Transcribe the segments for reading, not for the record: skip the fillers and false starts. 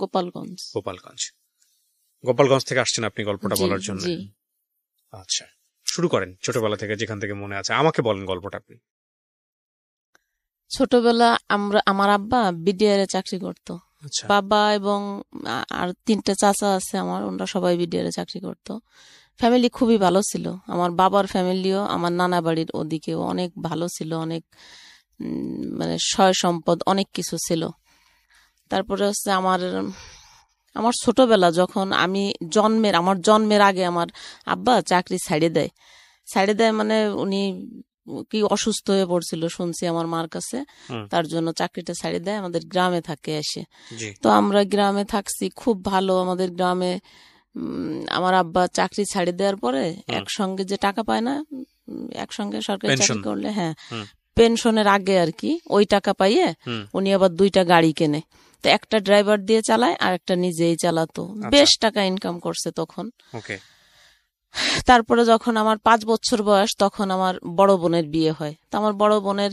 গোপালগঞ্জ। গোপালগঞ্জ থেকে আসছেন আপনি গল্পটা বলার জন্য? আচ্ছা, শুরু করেন ছোটবেলা থেকে, যেখান থেকে মনে আছে আমাকে বলেন গল্পটা আপনি। ছোটবেলা আমার আব্বা বিডিআর এ চাকরি করতো। বাবা এবং আর 3টে চাচা আছে আমার, ওনারা সবাই বিডিআর এ চাকরি করতো। ফ্যামিলি খুবই ভালো ছিল। আমার বাবার ফ্যামিলিও আমার নানা বাড়ির ওদিকেও অনেক ভালো ছিল, অনেক মানে সয় সম্পদ অনেক কিছু ছিল। তারপরে হচ্ছে আমার ছোটবেলা যখন আমার জন্মের আগে আমার আব্বা চাকরি ছাড়ে দেয়, মানে উনি কি অসুস্থ হয়ে পড়ছিল শুনছি আমার মার কাছে, তার জন্য চাকরিটা ছাড়ে দেয়, আমাদের গ্রামে থাকে এসে। তো আমরা গ্রামে থাকছি খুব ভালো। আমাদের গ্রামে আমার আব্বা চাকরি ছাড়ে দেওয়ার পরে একসঙ্গে যে টাকা পায় না, একসঙ্গে সরকারি চাকরি করলে, হ্যাঁ পেনশনের আগে আর কি, ওই টাকা পাইয়ে উনি আবার 2টা গাড়ি কেনে। তো একটা ড্রাইভার দিয়ে চালায় আর একটা নিজেই চালাতো। বেশ টাকা ইনকাম করছে তখন। তারপরে যখন আমার 5 বছর বয়স তখন আমার বড় বোনের বিয়ে হয়। তো আমার বড় বোনের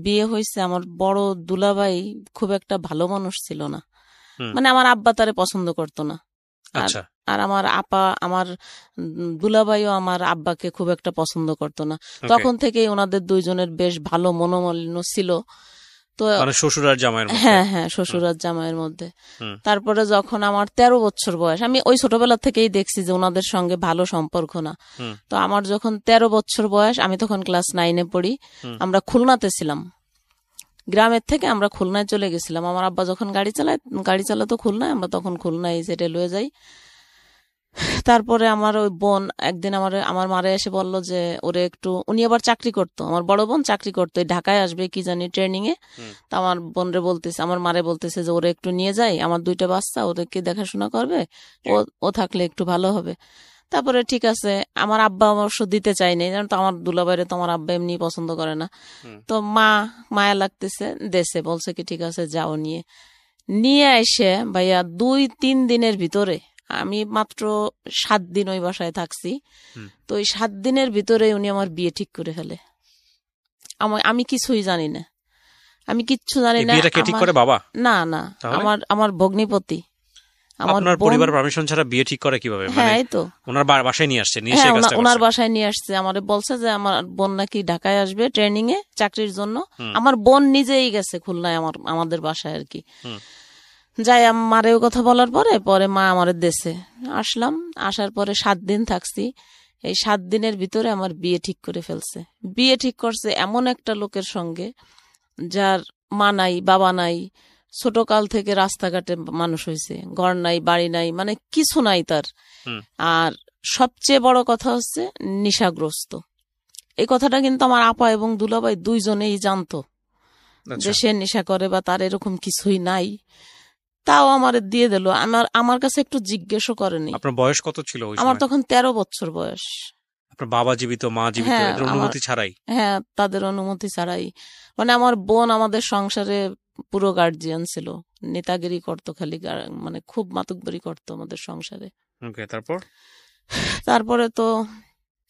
বিয়ে হয়েছে, আমার বড় দুলাভাই খুব একটা ভালো মানুষ ছিল না, মানে আমার আব্বা তারে পছন্দ করতো না। আর আমার দুলাভাইও আমার আব্বাকে খুব একটা পছন্দ করতো না। তখন থেকেই ওনাদের দুইজনের বেশ ভালো মনোমালিন্য ছিল। তো শ্বশুর আর জামাইয়ের মধ্যে, হ্যাঁ শ্বশুর আর জামাইয়ের মধ্যে। তারপরে যখন আমার 13 বছর বয়স, আমি ওই ছোটবেলা থেকেই দেখছি যে ওনাদের সঙ্গে ভালো সম্পর্ক না। তো আমার যখন 13 বছর বয়স, আমি তখন ক্লাস 9-এ পড়ি। আমরা খুলনাতে ছিলাম, গ্রামের থেকে আমরা খুলনায় চলে গেছিলাম। আমার আব্বা যখন গাড়ি চালাতো খুলনায়, আমরা তখন খুলনায় সেটেল হয়ে যাই। তারপরে আমার ওই বোন একদিন আমার মারে এসে বলল যে ওরে একটু, উনি আবার চাকরি করতো, আমার বড় বোন চাকরি করতো, ঢাকায় আসবে কি জানি ট্রেনিং এ। তো আমার বোনরে বলতেছে, আমার মারে বলতেছে যে ওরে একটু নিয়ে যাই, আমার 2টা বাচ্চা, ওদেরকে দেখাশোনা করবে, ও থাকলে একটু ভালো হবে। তারপরে ঠিক আছে, আমার আব্বা অবশ্য দিতে চাইনি, কারণ তো আমার দুলাভাইরে তো আমার আব্বা এমনি পছন্দ করে না। তো মায়া লাগতেছে, দেশে বলছে কি ঠিক আছে যাও, নিয়ে এসে ভাইয়া 2-3 দিনের ভিতরে, আমি মাত্র 7 দিন ওই বাসায় থাকছি। তো ওই 7 দিনের ভিতরে উনি আমার বিয়ে ঠিক করে ফেলে। আমি কিছুই জানি না, আমি কিচ্ছু জানি না। না আমার ভগ্নিপতি, আপনার পরিবার পারমিশন ছাড়া বিয়ে ঠিক করে কিভাবে? হ্যাঁ এই তো ওনার বাসায় নিয়ে আসছে, ওনার বাসায় নিয়ে আসছে। আমারে বলছে যে আমার বোন নাকি ঢাকায় আসবে ট্রেনিং এ চাকরির জন্য। আমার বোন নিজেই গেছে খুলনায় আমাদের বাসায় আর কি। যাই মারেও কথা বলার পরে মা আমার দেশে আসলাম। আসার পরে 7 দিন থাকছি। এই 7 দিনের ভিতরে আমার বিয়ে ঠিক করে ফেলছে। বিয়ে ঠিক করছে এমন একটা লোকের সঙ্গে যার মা নাই, বাবা নাই, ছোটকাল থেকে রাস্তাঘাটে মানুষ হয়েছে, ঘর নাই, বাড়ি নাই, মানে কিছু নাই তার। আর সবচেয়ে বড় কথা হচ্ছে নেশাগ্রস্ত। এই কথাটা কিন্তু আমার আপা এবং দুলাভাই দুইজনেই জানতো যে সে নেশা করে বা তার এরকম কিছুই নাই। তাও আমার দিয়ে দিল, আমার কাছে একটু জিজ্ঞেসও করেনি। আপনার বয়স কত ছিল? আমার তখন 13 বছর বয়স। আপনার বাবা জীবিত, মা জীবিত, এদের অনুমতি ছাড়াই? হ্যাঁ, তাদের অনুমতি ছাড়াই। মানে আমার বোন আমাদের সংসারে পুরো গার্জিয়ান ছিল, নেতাগিরি করতো খালি, মানে খুব মাতুকবাড়ি করতো আমাদের সংসারে। তারপরে তো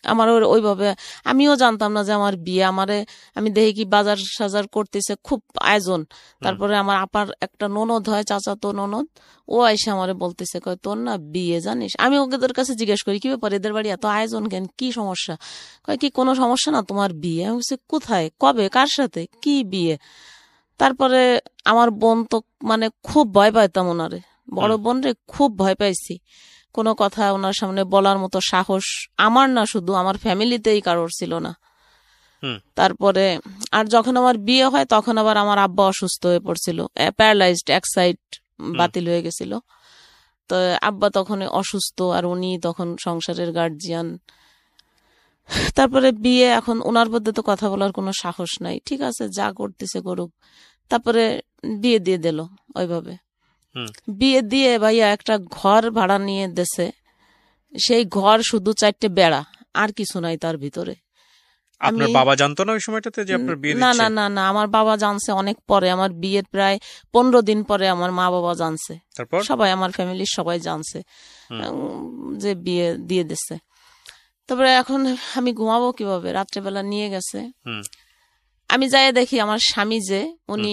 আমার ওইভাবে আমিও জানতাম না যে আমার বিয়ে। আমি দেখি কি বাজার সাজার করতেছে, খুব আয়োজন। তারপরে আমার আপার একটা ননদ হয়, চাচাতো ননদ, ও আইসা আমারে বলতেছে, কয় তোর না বিয়ে জানিস। আমি ওদের কাছে জিজ্ঞেস করি কি ব্যাপার, এদের বাড়ি এত আয়োজন কেন, কি সমস্যা? কয় কি কোনো সমস্যা না, তোমার বিয়ে। আমি বলছি কোথায়, কবে, কার সাথে, কি বিয়ে? তারপরে আমার বোন তো মানে খুব ভয় পাইতাম ওনারে, বড় বোন রে খুব ভয় পাইছি। কোনো কথা ওনার সামনে বলার মতো সাহস আমার না, শুধু আমার ফ্যামিলিতেই কারোর ছিল না। তারপরে আর যখন আমার বিয়ে হয় তখন আবার আমার আব্বা অসুস্থ হয়ে পড়ছিল, প্যারালাইজড, এক সাইড বাতিল হয়ে গেছিল। তো আব্বা তখন অসুস্থ, আর উনি তখন সংসারের গার্জিয়ান। তারপরে বিয়ে, এখন ওনার মধ্যে তো কথা বলার কোনো সাহস নাই, ঠিক আছে যা করতেছে করুক। তারপরে বিয়ে দিয়ে দিল ওইভাবে। বিয়ে দিয়ে ভাইয়া একটা ঘর ভাড়া নিয়ে দেশে, সেই ঘর শুধু 4টে বেড়া, আর কিছু নাই তার ভিতরে। আপনার বাবা জানতো না ওই সময়টাতে যে আপনার বিয়ে দিচ্ছে? না, আমার বাবা জানছে অনেক পরে, আমার বিয়ের প্রায় 15 দিন পরে আমার মা বাবা জানছে, সবাই আমার ফ্যামিলির সবাই জানছে যে বিয়ে দিয়ে দিচ্ছে। তারপরে এখন আমি ঘুমাবো কিভাবে, রাত্রেবেলা নিয়ে গেছে। আমি যাই দেখি আমার স্বামী যে উনি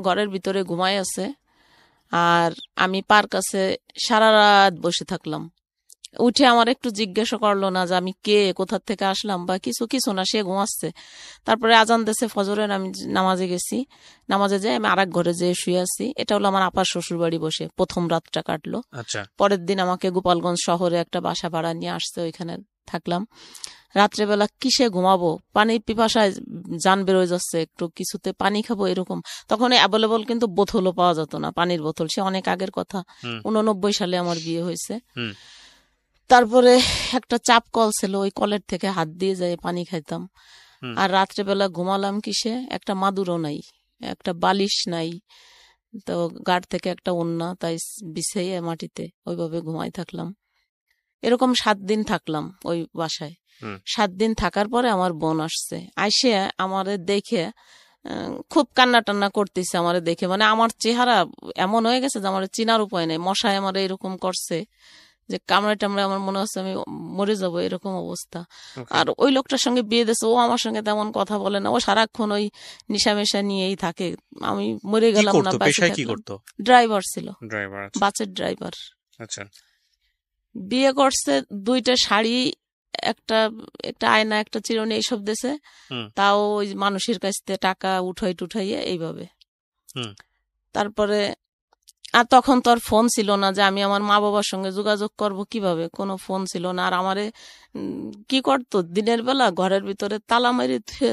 ঘরের ভিতরে ঘুমায় আছে, আর আমি পার কাছে সারা রাত বসে থাকলাম। উঠে আমার একটু জিজ্ঞাসা করলো না যে আমি কে, কোথা থেকে আসলাম বা কিছু কিছু না, সে ঘুমাচ্ছে। তারপরে আজান দেশে ফজরের, আমি নামাজে গেছি, নামাজে যাই আমি আরেক ঘরে যেয়ে শুয়ে আছি। এটা হলো আমার আপার শ্বশুর বাড়ি, বসে প্রথম রাতটা কাটলো। আচ্ছা, পরের দিন আমাকে গোপালগঞ্জ শহরে একটা বাসা ভাড়া নিয়ে আসছে, ওইখানে থাকলাম। রাত্রেবেলা কিসে ঘুমাবো, পানির পিপাসায় জান বেরোয় যাচ্ছে, একটু কিছুতে পানি খাবো এরকম। তখন অ্যাভেলেবল কিন্তু বোতলও পাওয়া যেত না, পানির বোতল, সে অনেক আগের কথা, 89 সালে আমার বিয়ে হয়েছে। তারপরে একটা চাপ কল ছিল, ওই কলের থেকে হাত দিয়ে যায় পানি খাইতাম। আর রাত্রেবেলা ঘুমালাম কিসে, একটা মাদুরও নাই, একটা বালিশ নাই, তো গাড় থেকে একটা ওন্না তাই বিছাইয়ে মাটিতে ওইভাবে ঘুমাই থাকলাম। এরকম 7 দিন থাকলাম ওই বাসায়। 7 দিন থাকার পরে আমার বোন আসছে, আইসে আমারে দেখে খুব কান্না টান্না করতেছে আমারে দেখে, মানে আমার চেহারা এমন হয়ে গেছে যে আমার চিনার উপায় নেই, মশায় আমার এরকম করছে যে কামড়ে টামড়ে আমার মনে হচ্ছে আমি মরে যাবো, এরকম অবস্থা। আর ওই লোকটার সঙ্গে বিয়ে দিয়েছে, ও আমার সঙ্গে তেমন কথা বলে না, ও সারাক্ষণ ওই নিশামেশা নিয়েই থাকে। আমি মরে গেলাম না, ড্রাইভার ছিল, বাসের ড্রাইভার। আচ্ছা, বিয়ে করছে, 2টা শাড়ি, একটা একটা আয়না, একটা চিরুনি, এইসব দেশে, তাও ওই মানুষের কাছ থেকে টাকা উঠাইয়ে এইভাবে। তারপরে আর তখন তো আর ফোন ছিল না যে আমি আমার মা বাবার সঙ্গে যোগাযোগ করব কিভাবে, কোনো ফোন ছিল না। আর আমারে কি করতো, দিনের বেলা ঘরের ভিতরে তালা মারি থুয়ে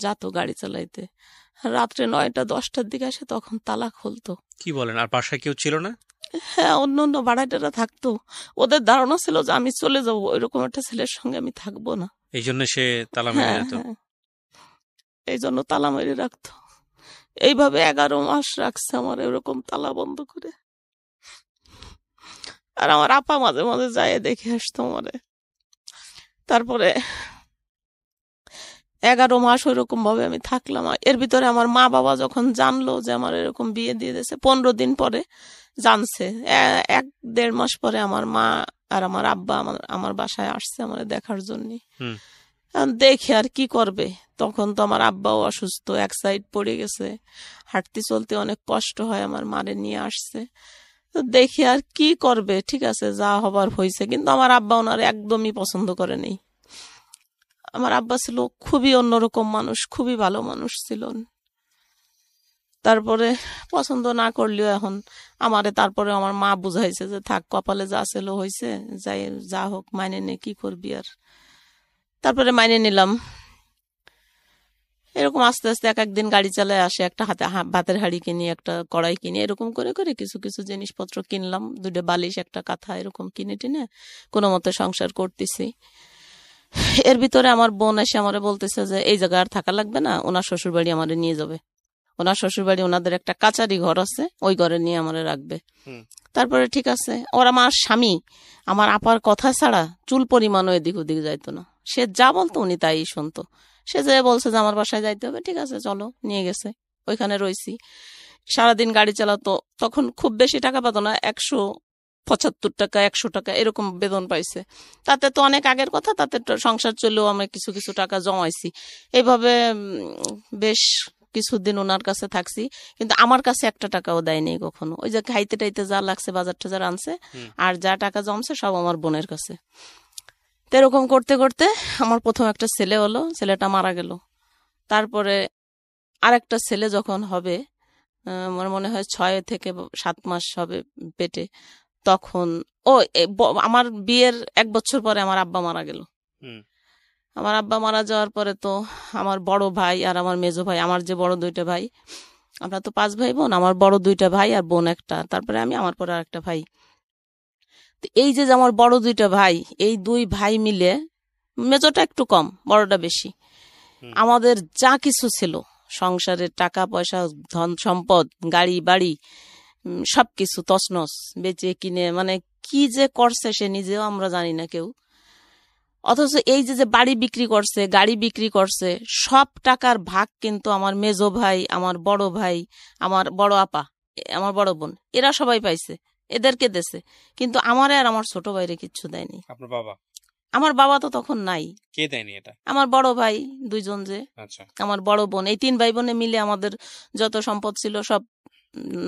যাতো গাড়ি চালাইতে, রাত্রে 9টা 10টার দিকে আসে, তখন তালা খুলতো। কি বলেন? আর বাসায় কেউ ছিল না? হ্যাঁ, অন্য অন্য ভাড়াটেরা থাকতো, ওদের ধারণা ছিল যে আমি চলে যাবো, ওইরকম একটা ছেলের সঙ্গে আমি থাকবো না, এই জন্য সে তালা মেরে যেত। এই জন্য তালা মেরে রাখতো। এইভাবে 11 মাস রাখছে আমার এরকম তালা বন্ধ করে। আর আমার আপা মাঝে মাঝে যায় দেখে আসতো আমারে। তারপরে 11 মাস ওইরকম ভাবে আমি থাকলাম। এর ভিতরে আমার মা বাবা যখন জানলো যে আমার এরকম বিয়ে দিয়ে দিয়েছে, 15 দিন পরে জানছে, 1-1.5 মাস পরে আমার মা আর আমার আব্বা আমার বাসায় আসছে আমার দেখার জন্য। দেখে আর কি করবে, তখন তো আমার আব্বাও অসুস্থ, এক সাইড পড়ে গেছে, হাঁটতে চলতে অনেক কষ্ট হয়, আমার মারে নিয়ে আসছে। তো দেখি আর কি করবে, ঠিক আছে যা হবার হয়েছে। কিন্তু আমার আব্বা ওনারে একদমই পছন্দ করে নেই। আমার আব্বা ছিল খুবই অন্যরকম মানুষ, খুবই ভালো মানুষ ছিলেন। তারপরে পছন্দ না করলেও এখন আমারে, তারপরে আমার মা বুঝাইছে যে থাক, কপালে যা ছিল হয়েছে, যাই যা হোক মাইনে নে, কি করবি আর। তারপরে মাইনে নিলাম। এরকম আস্তে আস্তে এক একদিন গাড়ি চালায় আসে, একটা হাতে ভাতের হাঁড়ি কিনি, একটা কড়াই কিনি, এরকম করে করে কিছু কিছু জিনিসপত্র কিনলাম, 2টা বালিশ, একটা কাঁথা, এরকম কিনে টিনে কোনো মতে সংসার করতেছি। এর ভিতরে আমার বোন এসে আমারে বলতেছে যে এই জায়গায় আর থাকা লাগবে না, ওনার শ্বশুর বাড়ি আমারে নিয়ে যাবে। ওনার শ্বশুর বাড়ি, ওনাদের একটা কাচারি ঘর আছে, ওই ঘরে নিয়ে আমারে রাখবে। তারপরে ঠিক আছে। ওর আমার স্বামী আমার আপার কথা ছাড়া চুল পরিমাণও এদিক ওদিক যাইতো না, সে যা বলতো উনি তাই শুনতো। সে যে বলছে যে আমার বাসায় যাইতে হবে, ঠিক আছে চলো, নিয়ে গেছে, ওইখানে রয়েছি। সারাদিন গাড়ি চালাতো, তখন খুব বেশি টাকা পেতো না, 175 টাকা 100 টাকা এরকম বেতন পাইছে। তাতে তো অনেক আগের কথা, তাতে সংসার চলেও আমি কিছু কিছু টাকা জমাইছি। এইভাবে বেশ কিছুদিন ওনার কাছে থাকছি, কিন্তু আমার কাছে 1 টাকাও দেয়নি কখনো। ওই যে খাইতে টাইতে যা লাগছে, বাজার টাজার আনছে, আর যা টাকা জমছে সব আমার বোনের কাছে। তো এরকম করতে করতে আমার প্রথম একটা ছেলে হলো, ছেলেটা মারা গেল। তারপরে আরেকটা ছেলে যখন হবে, আমার মনে হয় 6 থেকে 7 মাস হবে পেটে, তখন আমার বিয়ের 1 বছর পরে আমার আব্বা মারা গেল। আমার আব্বা মারা যাওয়ার পরে তো আমার বড় ভাই আর আমার মেজো ভাই, আমার যে বড় 2টা ভাই, আমরা তো 5 ভাই বোন, আমার বড় 2টা ভাই আর বোন একটা, তারপরে আমি, আমার পরে আরেকটা ভাই। এই যে আমার বড় 2টা ভাই, এই 2 ভাই মিলে, মেজোটা একটু কম, বড়টা বেশি, আমাদের যা কিছু ছিল সংসারের, টাকা পয়সা, ধন সম্পদ, গাড়ি বাড়ি, সবকিছু তছনছ বেচে কিনে, মানে কি যে করছে সে নিজেও আমরা জানি না কেউ। অথচ এই যে বাড়ি বিক্রি করছে, গাড়ি বিক্রি করছে, সব টাকার ভাগ কিন্তু আমার মেজো ভাই, আমার বড় ভাই, আমার বড় আপা, আমার বড় বোন, এরা সবাই পাইছে, এদেরকে দেছে। কিন্তু আমারে আর আমার ছোট ভাইরে কিচ্ছু দেয়নি। আপনার বাবা? আমার বাবা তো তখন নাই। কে দেয়নি এটা? আমার বড় ভাই 2 জন, যে আচ্ছা, আমার বড় বোন, এই 3 ভাই বোনে মিলে আমাদের যত সম্পদ ছিল সব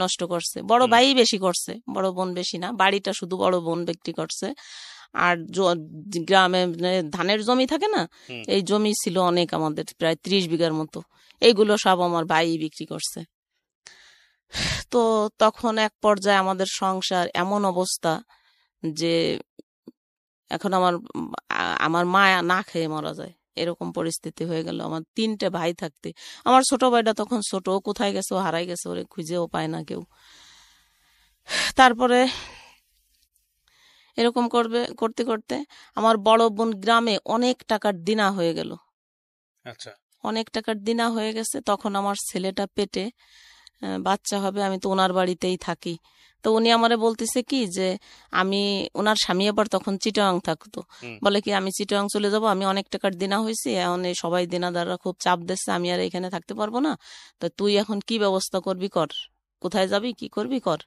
নষ্ট করছে। বড় ভাই বেশি করছে, বড় বোন বেশি না। বাড়িটা শুধু বড় বোন বিক্রি করছে। আর গ্রামে ধানের জমি থাকে না, এই জমি ছিল অনেক, আমাদের প্রায় 30 বিঘার মতো, এইগুলো সব আমার ভাই বিক্রি করছে। তো তখন এক পর্যায়ে আমাদের সংসার এমন অবস্থা যে এখন আমার মা না খেয়ে মারা যায়, এরকম পরিস্থিতি হয়ে গেল। আমার 3টে ভাই থাকতে, আমার ছোট ভাইটা তখন ছোট, ও কোথায় গেছে, ও হারাই গেছে, ওরে খুঁজেও পায় না কেউ। তারপরে এরকম করতে করতে আমার বড় বোন গ্রামে অনেক টাকার দিনা হয়ে গেল। আচ্ছা, অনেক টাকার দিনা হয়ে গেছে। তখন আমার ছেলেটা পেটে, বাচ্চা হবে, আমি তো ওনার বাড়িতেই থাকি। তো উনি আমারে বলতেছে কি যে আমি, ওনার স্বামী আবার তখন চিটাগাং থাকতো, বলে কি আমি চিটাগাং চলে যাব, আমি অনেক টাকার দিনা হয়েছি, এখন এই সবাই দিনাদাররা খুব চাপ দিচ্ছে, আমি আর এখানে থাকতে পারবো না, তো তুই এখন কি ব্যবস্থা করবি কর, কোথায় যাবি কি করবি কর।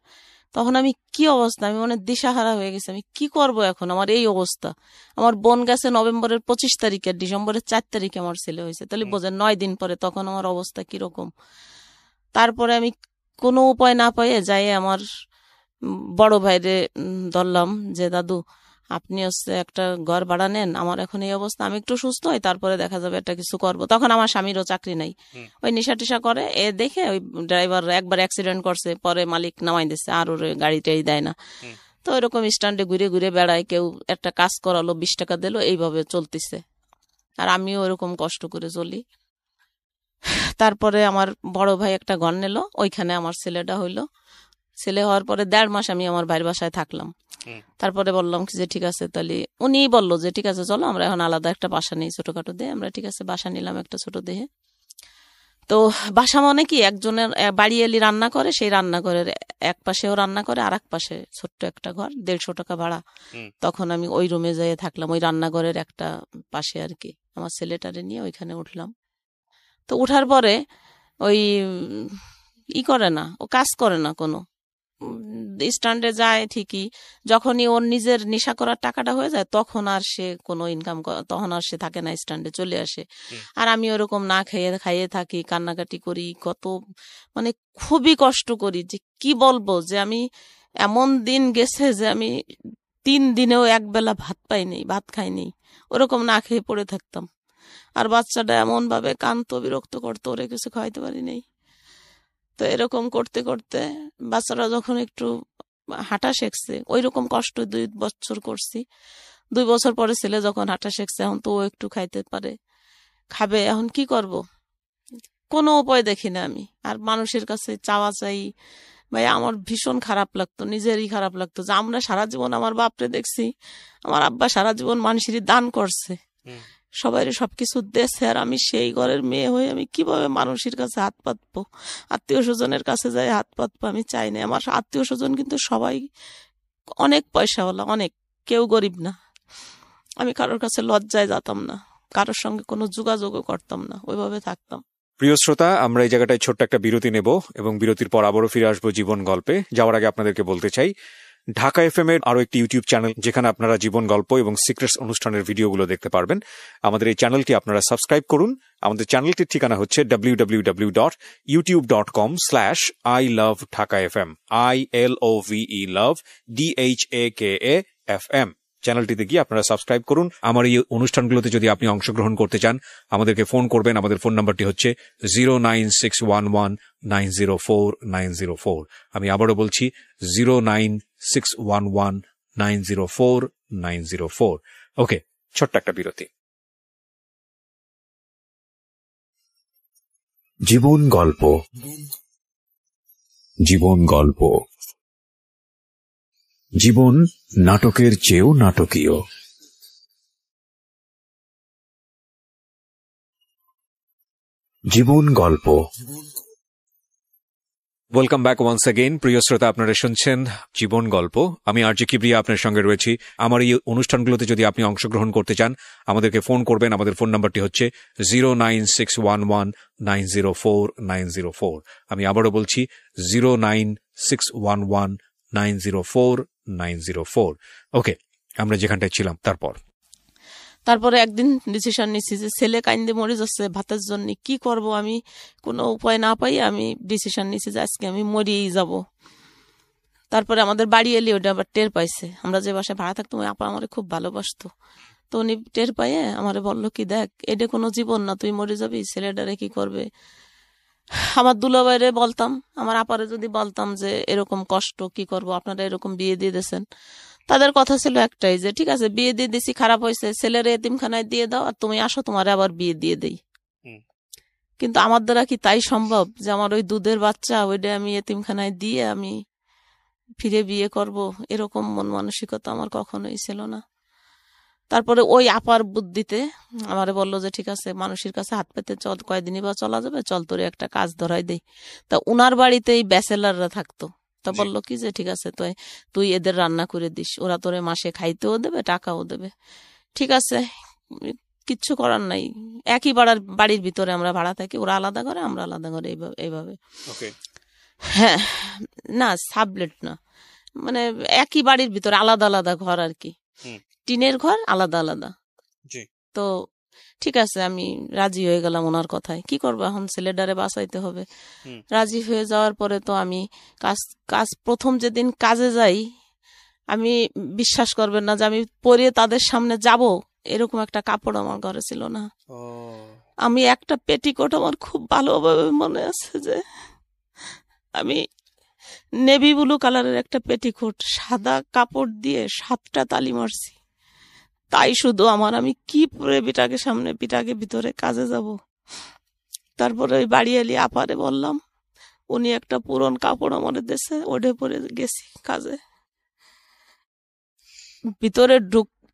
তখন আমি কি অবস্থা, আমি মানে দিশাহারা হয়ে গেছি, আমি কি করব এখন, আমার এই অবস্থা। আমার বোন গেছে নভেম্বরের 25 তারিখে, ডিসেম্বরের 4 তারিখে আমার ছেলে হয়েছে, তাহলে বোঝেন 9 দিন পরে তখন আমার অবস্থা কিরকম। তারপরে আমি কোনো উপায় না পাইয়ে যাই আমার বড় ভাইরে ধরলাম যে দাদু আপনি হচ্ছে একটা ঘর ভাড়া নেন, আমার এখন এই অবস্থা, আমি একটু সুস্থ হই, তারপরে দেখা যাবে একটা কিছু করব। তখন আমার স্বামীরও চাকরি নাই, ওই নেশা টেশা করে, এ দেখে ওই ড্রাইভার একবার অ্যাক্সিডেন্ট করছে, পরে মালিক নামাই দিচ্ছে, আর ওর গাড়িটাই দেয় না। তো এরকম স্ট্যান্ডে ঘুরে ঘুরে বেড়ায়, কেউ একটা কাজ করালো 20 টাকা দিল, এইভাবে চলতেছে। আর আমিও ওরকম কষ্ট করে চলি। তারপরে আমার বড় ভাই একটা ঘর নিল, ওইখানে আমার ছেলেটা হইলো। ছেলে হওয়ার পরে 1.5 মাস আমি আমার ভাইয়ের বাসায় থাকলাম। তারপরে বললাম যে ঠিক আছে, তাহলে উনি বললো যে ঠিক আছে চলো আমরা এখন আলাদা একটা বাসা নেই ছোটখাটো দিয়ে। আমরা ঠিক আছে বাসা নিলাম একটা ছোট দেহে। তো বাসা মানে কি, একজনের বাড়ি এলি রান্না করে, সেই রান্নাঘরের এক পাশেও রান্না করে, আর এক পাশে ছোট্ট একটা ঘর, 150 টাকা ভাড়া। তখন আমি ওই রুমে যেয়ে থাকলাম, ওই রান্নাঘরের একটা পাশে আর কি। আমার ছেলেটারে নিয়ে ওইখানে উঠলাম। তো উঠার পরে ওই করে না, ও কাজ করে না কোনো, স্ট্যান্ডে যায় ঠিকই, যখনই ওর নিজের নেশা করার টাকাটা হয়ে যায় তখন আর সে কোনো ইনকাম, তখন আর সে থাকে না, স্ট্যান্ডে চলে আসে। আর আমি ওরকম না খাইয়ে থাকি, কান্নাকাটি করি, কত মানে খুবই কষ্ট করি, যে কি বলবো, যে আমি এমন দিন গেছে যে আমি 3 দিনেও একবেলা ভাত পাইনি, ভাত খাইনি, ওরকম না খেয়ে পড়ে থাকতাম। আর বাচ্চাটা এমন ভাবে কাঁদতো, বিরক্ত করতো, ওরে কিছু খাওয়াইতে পারি নাই। তো এরকম করতে করতে বাচ্চারা যখন একটু হাঁটা শেখছে, ওই রকম কষ্ট 2 বছর করছি। 2 বছর পরে ছেলে যখন হাঁটা শেখছে, এখন তো ও একটু খাইতে পারে, খাবে, এখন কি করব, কোনো উপায় দেখি না আমি। আর মানুষের কাছে চাওয়া চাই, ভাই আমার ভীষণ খারাপ লাগতো, নিজেরই খারাপ লাগতো যে আমরা সারা জীবন, আমার বাপরে দেখছি, আমার আব্বা সারা জীবন মানুষেরই দান করছে, সবাই সবকিছু দেশে, আর আমি সেই ঘরের মেয়ে হয়ে আমি কিভাবে মানুষের কাছে হাত পাতবো, আত্মীয় স্বজনের কাছে যাই হাত পাতবো, আমি চাই না। আমার আত্মীয় স্বজন কিন্তু সবাই অনেক পয়সাওয়ালা, অনেক, কেউ গরিব না। আমি কারোর কাছে লজ্জায় যেতাম না, কারোর সঙ্গে কোনো যোগাযোগও করতাম না, ওইভাবে থাকতাম। প্রিয় শ্রোতা, আমরা এই জায়গাটায় ছোট্ট একটা বিরতি নেব এবং বিরতির পর আবারও ফিরে আসবো জীবন গল্পে। যাওয়ার আগে আপনাদেরকে বলতে চাই, ঢাকা এফএম এর আরো একটি ইউটিউব চ্যানেল, যেখানে আপনারা জীবন গল্প এবং সিক্রেটস অনুষ্ঠানের ভিডিওগুলো দেখতে পারবেন। আমাদের এই চ্যানেলটি আপনারা সাবস্ক্রাইব করুন। আমাদের চ্যানেলটির ঠিকানা হচ্ছে www.youtube.com/ilovedhakafm, ILOVE love DHAKAFM। চ্যানেলটিতে গিয়ে আপনারা সাবস্ক্রাইব করুন। আমার এই অনুষ্ঠানগুলোতে যদি আপনি অংশগ্রহণ করতে চান, আমাদেরকে ফোন করবেন। আমাদের ফোন নাম্বারটি হচ্ছে 09611904904। আমি আবারও বলছি 09611904904। ওকে, ছোট্ট একটা বিরতি। জীবন গল্প, জীবন গল্প। জীবন নাটকের চেয়েও নাটকীয়। জীবন গল্প। Welcome back once again. প্রিয় শ্রোতা, আপনারা শুনছেন জীবন গল্প। আমি আরজে কিবরিয়া আপনার সঙ্গে রয়েছি। আমার এই অনুষ্ঠানগুলোতে যদি আপনি অংশগ্রহণ করতে চান, আমাদেরকে ফোন করবেন। আমাদের ফোন নাম্বারটি হচ্ছে 09611904904। আমি আবারও বলছি 09611904904। ওকে, আমরা যেখানটায় ছিলাম তারপর। তারপরে একদিন ডিসিশন নিছি যে ছেলে কাইন্দে মরে যাচ্ছে ভাতের জন্য, কি করব আমি, কোনো উপায় না পাই আমি ডিসিশন নিছি যে আজকে আমি মরিয়েই যাব। তারপরে আমাদের বাড়ি এলি ওটা আবার টের পাইছে, আমরা যে বাসায় ভাড়া থাকতাম ওই আপা আমারে খুব ভালোবাসতো, তো উনি টের পাইয়ে আমারে বললো কি দেখ এটা কোনো জীবন না, তুই মরে যাবি, ছেলেটারে কি করবে। আমার দুলাভাইরে বলতাম, আমার আপারে যদি বলতাম যে এরকম কষ্ট কি করব, আপনারা এরকম বিয়ে দিয়ে দিয়েছেন, তাদের কথা ছিল একটাই যে ঠিক আছে বিয়ে দিয়ে দিছি, খারাপ হয়েছে, ছেলের এতিমখানায় দিয়ে দাও আর তুমি আসো তোমার আবার বিয়ে দিয়ে দেই। হুম। কিন্তু আমার দ্বারা কি তাই সম্ভব যে আমার ওই দুধের বাচ্চা ওইটা আমি এতিমখানায় দিয়ে আমি ফিরে বিয়ে করব? এরকম মন মানসিকতা আমার কখনোই ছিল না। তারপরে ওই আপার বুদ্ধিতে আমারে বললো যে ঠিক আছে মানুষের কাছে হাত পেতে চল, কয়দিনই বা চলা যাবে, চল তোরে একটা কাজ ধরাই দেই। তা উনার বাড়িতেই ব্যাচেলাররা থাকতো, তা জি। বললো কি যে ঠিক আছে তুই এদের রান্না করে দিস, ওরা তোরে মাসে খাইতেও দেবে টাকাও দেবে। ঠিক আছে, কিচ্ছু করার নাই, একই বাড়ির ভিতরে আমরা ভাড়া থাকি, ওরা আলাদা করে আমরা আলাদা করে, এইভাবে। ওকে। হ্যাঁ, না সাবলেট না, মানে একই বাড়ির ভিতরে আলাদা আলাদা ঘর আর কি, হুম। টিনের ঘর আলাদা আলাদা। জি। তো ঠিক আছে আমি রাজি হয়ে গেলাম ওনার কথায়, কি করবো এখন ছেলেটারে বাঁচাইতে হবে। হুম। রাজি হয়ে যাওয়ার পরে তো আমি কাজ প্রথম যেদিন কাজে যাই, আমি বিশ্বাস করবেন না যে আমি পরে তাদের সামনে যাব এরকম একটা কাপড় আমার ঘরে ছিল না। ও আমি একটা পেটিকোট আমার খুব ভালোভাবে মনে আছে যে আমি নেভি ব্লু কালারের একটা পেটিকোট সাদা কাপড় দিয়ে 7টা তালি মারছি, তাই শুধু আমার, আমি কি পরে পিটাকে ভিতরে কাজে যাব। তারপরে ওই বাড়ি এলি আপারে বললাম, উনি একটা পুরন কাপড় আমাদের দেশে ওঠে পরে গেছি কাজে। ভিতরে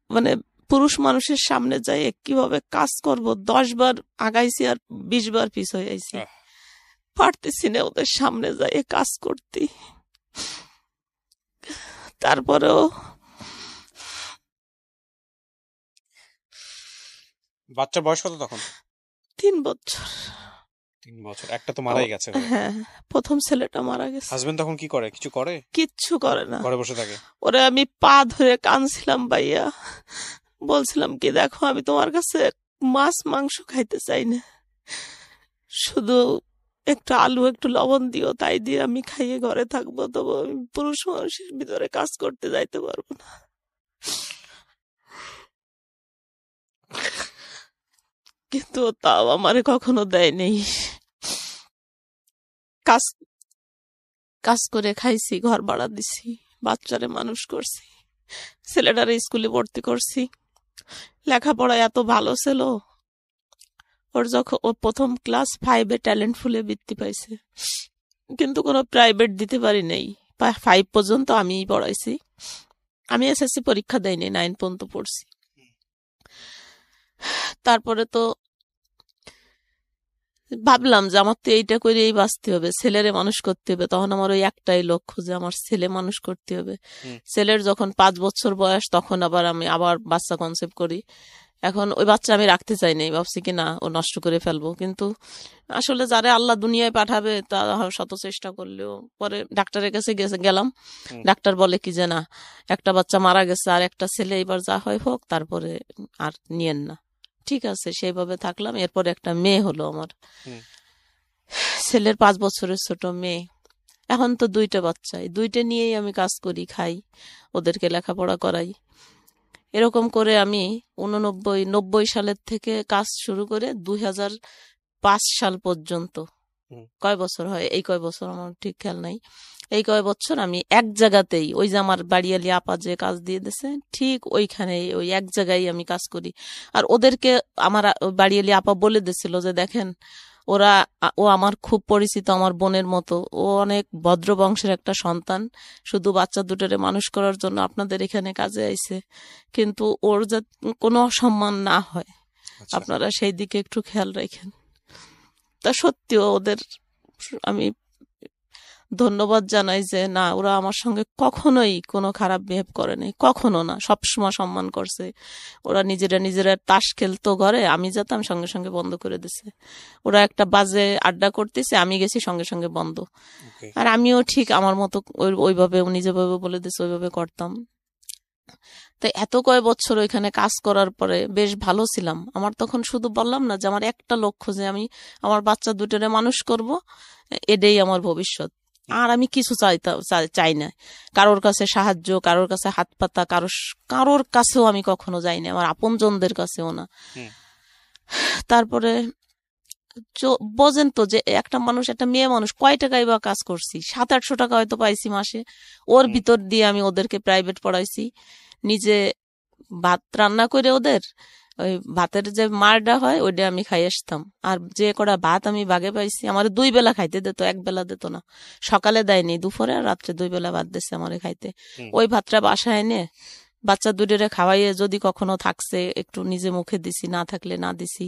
মানে পুরুষ মানুষের সামনে যাই কিভাবে কাজ করব, 10 বার আগাইছি আর 20 বার পিছ হয়ে আইছি, আহ। পারতেছি না ওদের সামনে যাই কাজ করতে। তারপরেও বাচ্চার বয়স কত তখন? 3 বছর। 3 বছর। একটা তো মারাই গেছে। হ্যাঁ, প্রথম ছেলেটা মারা গেছে। হাজবেন্ড তখন কি করে? কিছু করে? কিচ্ছু করে না, ঘরে বসে থাকে? ওরে আমি পা ধরে কাঁদছিলাম ভাইয়া, বলছিলাম কি দেখো আমি তোমার কাছে মাছ মাংস খাইতে চাই না, শুধু একটু আলু একটু লবণ দিও, তাই দিয়ে আমি খাইয়ে ঘরে থাকবো, তবু আমি পুরুষ মানুষের ভিতরে কাজ করতে যাইতে পারবো না। কিন্তু তাও আমারে কখনো দেয় নেই। কাজ কাজ করে খাইছি, ঘর ভাড়া দিছি, বাচ্চারে মানুষ করছি, ছেলেটারে স্কুলে ভর্তি করছি, লেখাপড়ায় এত ভালো ছিল, ওর যখন ও প্রথম ক্লাস 5-এ ট্যালেন্ট ফুলে বৃত্তি পাইছে, কিন্তু কোনো প্রাইভেট দিতে পারি নাই, 5 পর্যন্ত আমিই পড়াইছি, আমি এসএসসি পরীক্ষা দেয়নি, 9 পর্যন্ত পড়ছি। তারপরে তো ভাবলাম যে আমার তো এইটা করেই বাঁচতে হবে, ছেলেরে মানুষ করতে হবে, তখন আমার ওই একটাই লক্ষ্য যে আমার ছেলে মানুষ করতে হবে। ছেলের যখন 5 বছর বয়স তখন আমি আবার বাচ্চা কনসেপ্ট করি, এখন ওই বাচ্চা আমি রাখতে চাই নাই, ভাবছি কি না ও নষ্ট করে ফেলবো, কিন্তু আসলে যারা আল্লাহ দুনিয়ায় পাঠাবে তারা শত চেষ্টা করলেও, পরে ডাক্তারের কাছে গেলাম, ডাক্তার বলে কি যে না একটা বাচ্চা মারা গেছে আর একটা ছেলে, এবার যা হয় হোক, তারপরে আর নিয়েন না। ঠিক আছে সেইভাবে থাকলাম। এরপর একটা মেয়ে হলো আমার, ছেলের 5 বছরের ছোট মেয়ে, এখন তো 2টা বাচ্চা, 2টা নিয়েই আমি কাজ করি, খাই, ওদেরকে লেখাপড়া করাই। এরকম করে আমি 90 সালের থেকে কাজ শুরু করে 2005 সাল পর্যন্ত, কয় বছর হয় এই কয় বছর আমার ঠিক খেয়াল নাই, এই কয় বছর আমি এক জায়গাতেই, ওই যে আমার বাড়িয়ালি আপা যে কাজ দিয়ে দিয়েছে ঠিক ওইখানে ওই এক জায়গায় আমি কাজ করি। আর ওদেরকে আমার বাড়িয়ালি আপা বলে দিছিল যে দেখেন ও আমার খুব পরিচিত, আমার বোনের মতো, ও অনেক ভদ্র বংশের একটা সন্তান, শুধু বাচ্চা দুটোরে মানুষ করার জন্য আপনাদের এখানে কাজে আইছে, কিন্তু ওর যাতে কোনো অসম্মান না হয় আপনারা সেই দিকে একটু খেয়াল রাখেন। তা সত্যিও ওদের আমি ধন্যবাদ জানাই যে না ওরা আমার সঙ্গে কখনোই কোনো খারাপ বিহেভ করেনি, কখনো না, সবসময় সম্মান করছে। ওরা নিজেরা তাস খেলতো ঘরে, আমি যেতাম সঙ্গে সঙ্গে বন্ধ করে দিছে, ওরা একটা বাজে আড্ডা করতেছে আমি গেছি সঙ্গে সঙ্গে বন্ধ, আর আমিও ঠিক আমার মতো ওইভাবে উনি যেভাবে বলে দিছে ওইভাবে করতাম। তো এত কয় বছর ওইখানে কাজ করার পরে বেশ ভালো ছিলাম। আমার তখন শুধু বললাম না যে আমার একটা লক্ষ্য যে আমি আমার বাচ্চা দুটোরে মানুষ করব, এটাই আমার ভবিষ্যৎ। আর আমি কিছু চাই না, কারোর কাছে সাহায্য, কারোর কাছে হাত পাতা, কারোর কাছেও আমি কখনো যাইনি, আমার আপনজনদের কাছেও না। তারপরে বোঝেন তো যে একটা মানুষ, একটা মেয়ে মানুষ কয় টাকাই বা কাজ করছি, 700-800 টাকা হয়তো পাইছি মাসে। ওর ভিতর দিয়ে আমি ওদেরকে প্রাইভেট পড়াইছি, নিজে ভাত রান্না করে ওদের ওই ভাতের যে মারটা হয় ওইটা আমি খাই আসতাম। আর যে কটা ভাত আমি বাগে পাইছি, আমার 2 বেলা খাইতে দিত, 1 বেলা দিত না। সকালে দেয়নি, দুপুরে আর রাত্রে 2 বেলা ভাত দিচ্ছে আমার খাইতে। ওই ভাতটা বাসায় এনে বাচ্চা দুটোরে খাওয়াইয়ে যদি কখনো থাকছে একটু নিজে মুখে দিছি, না থাকলে না দিছি।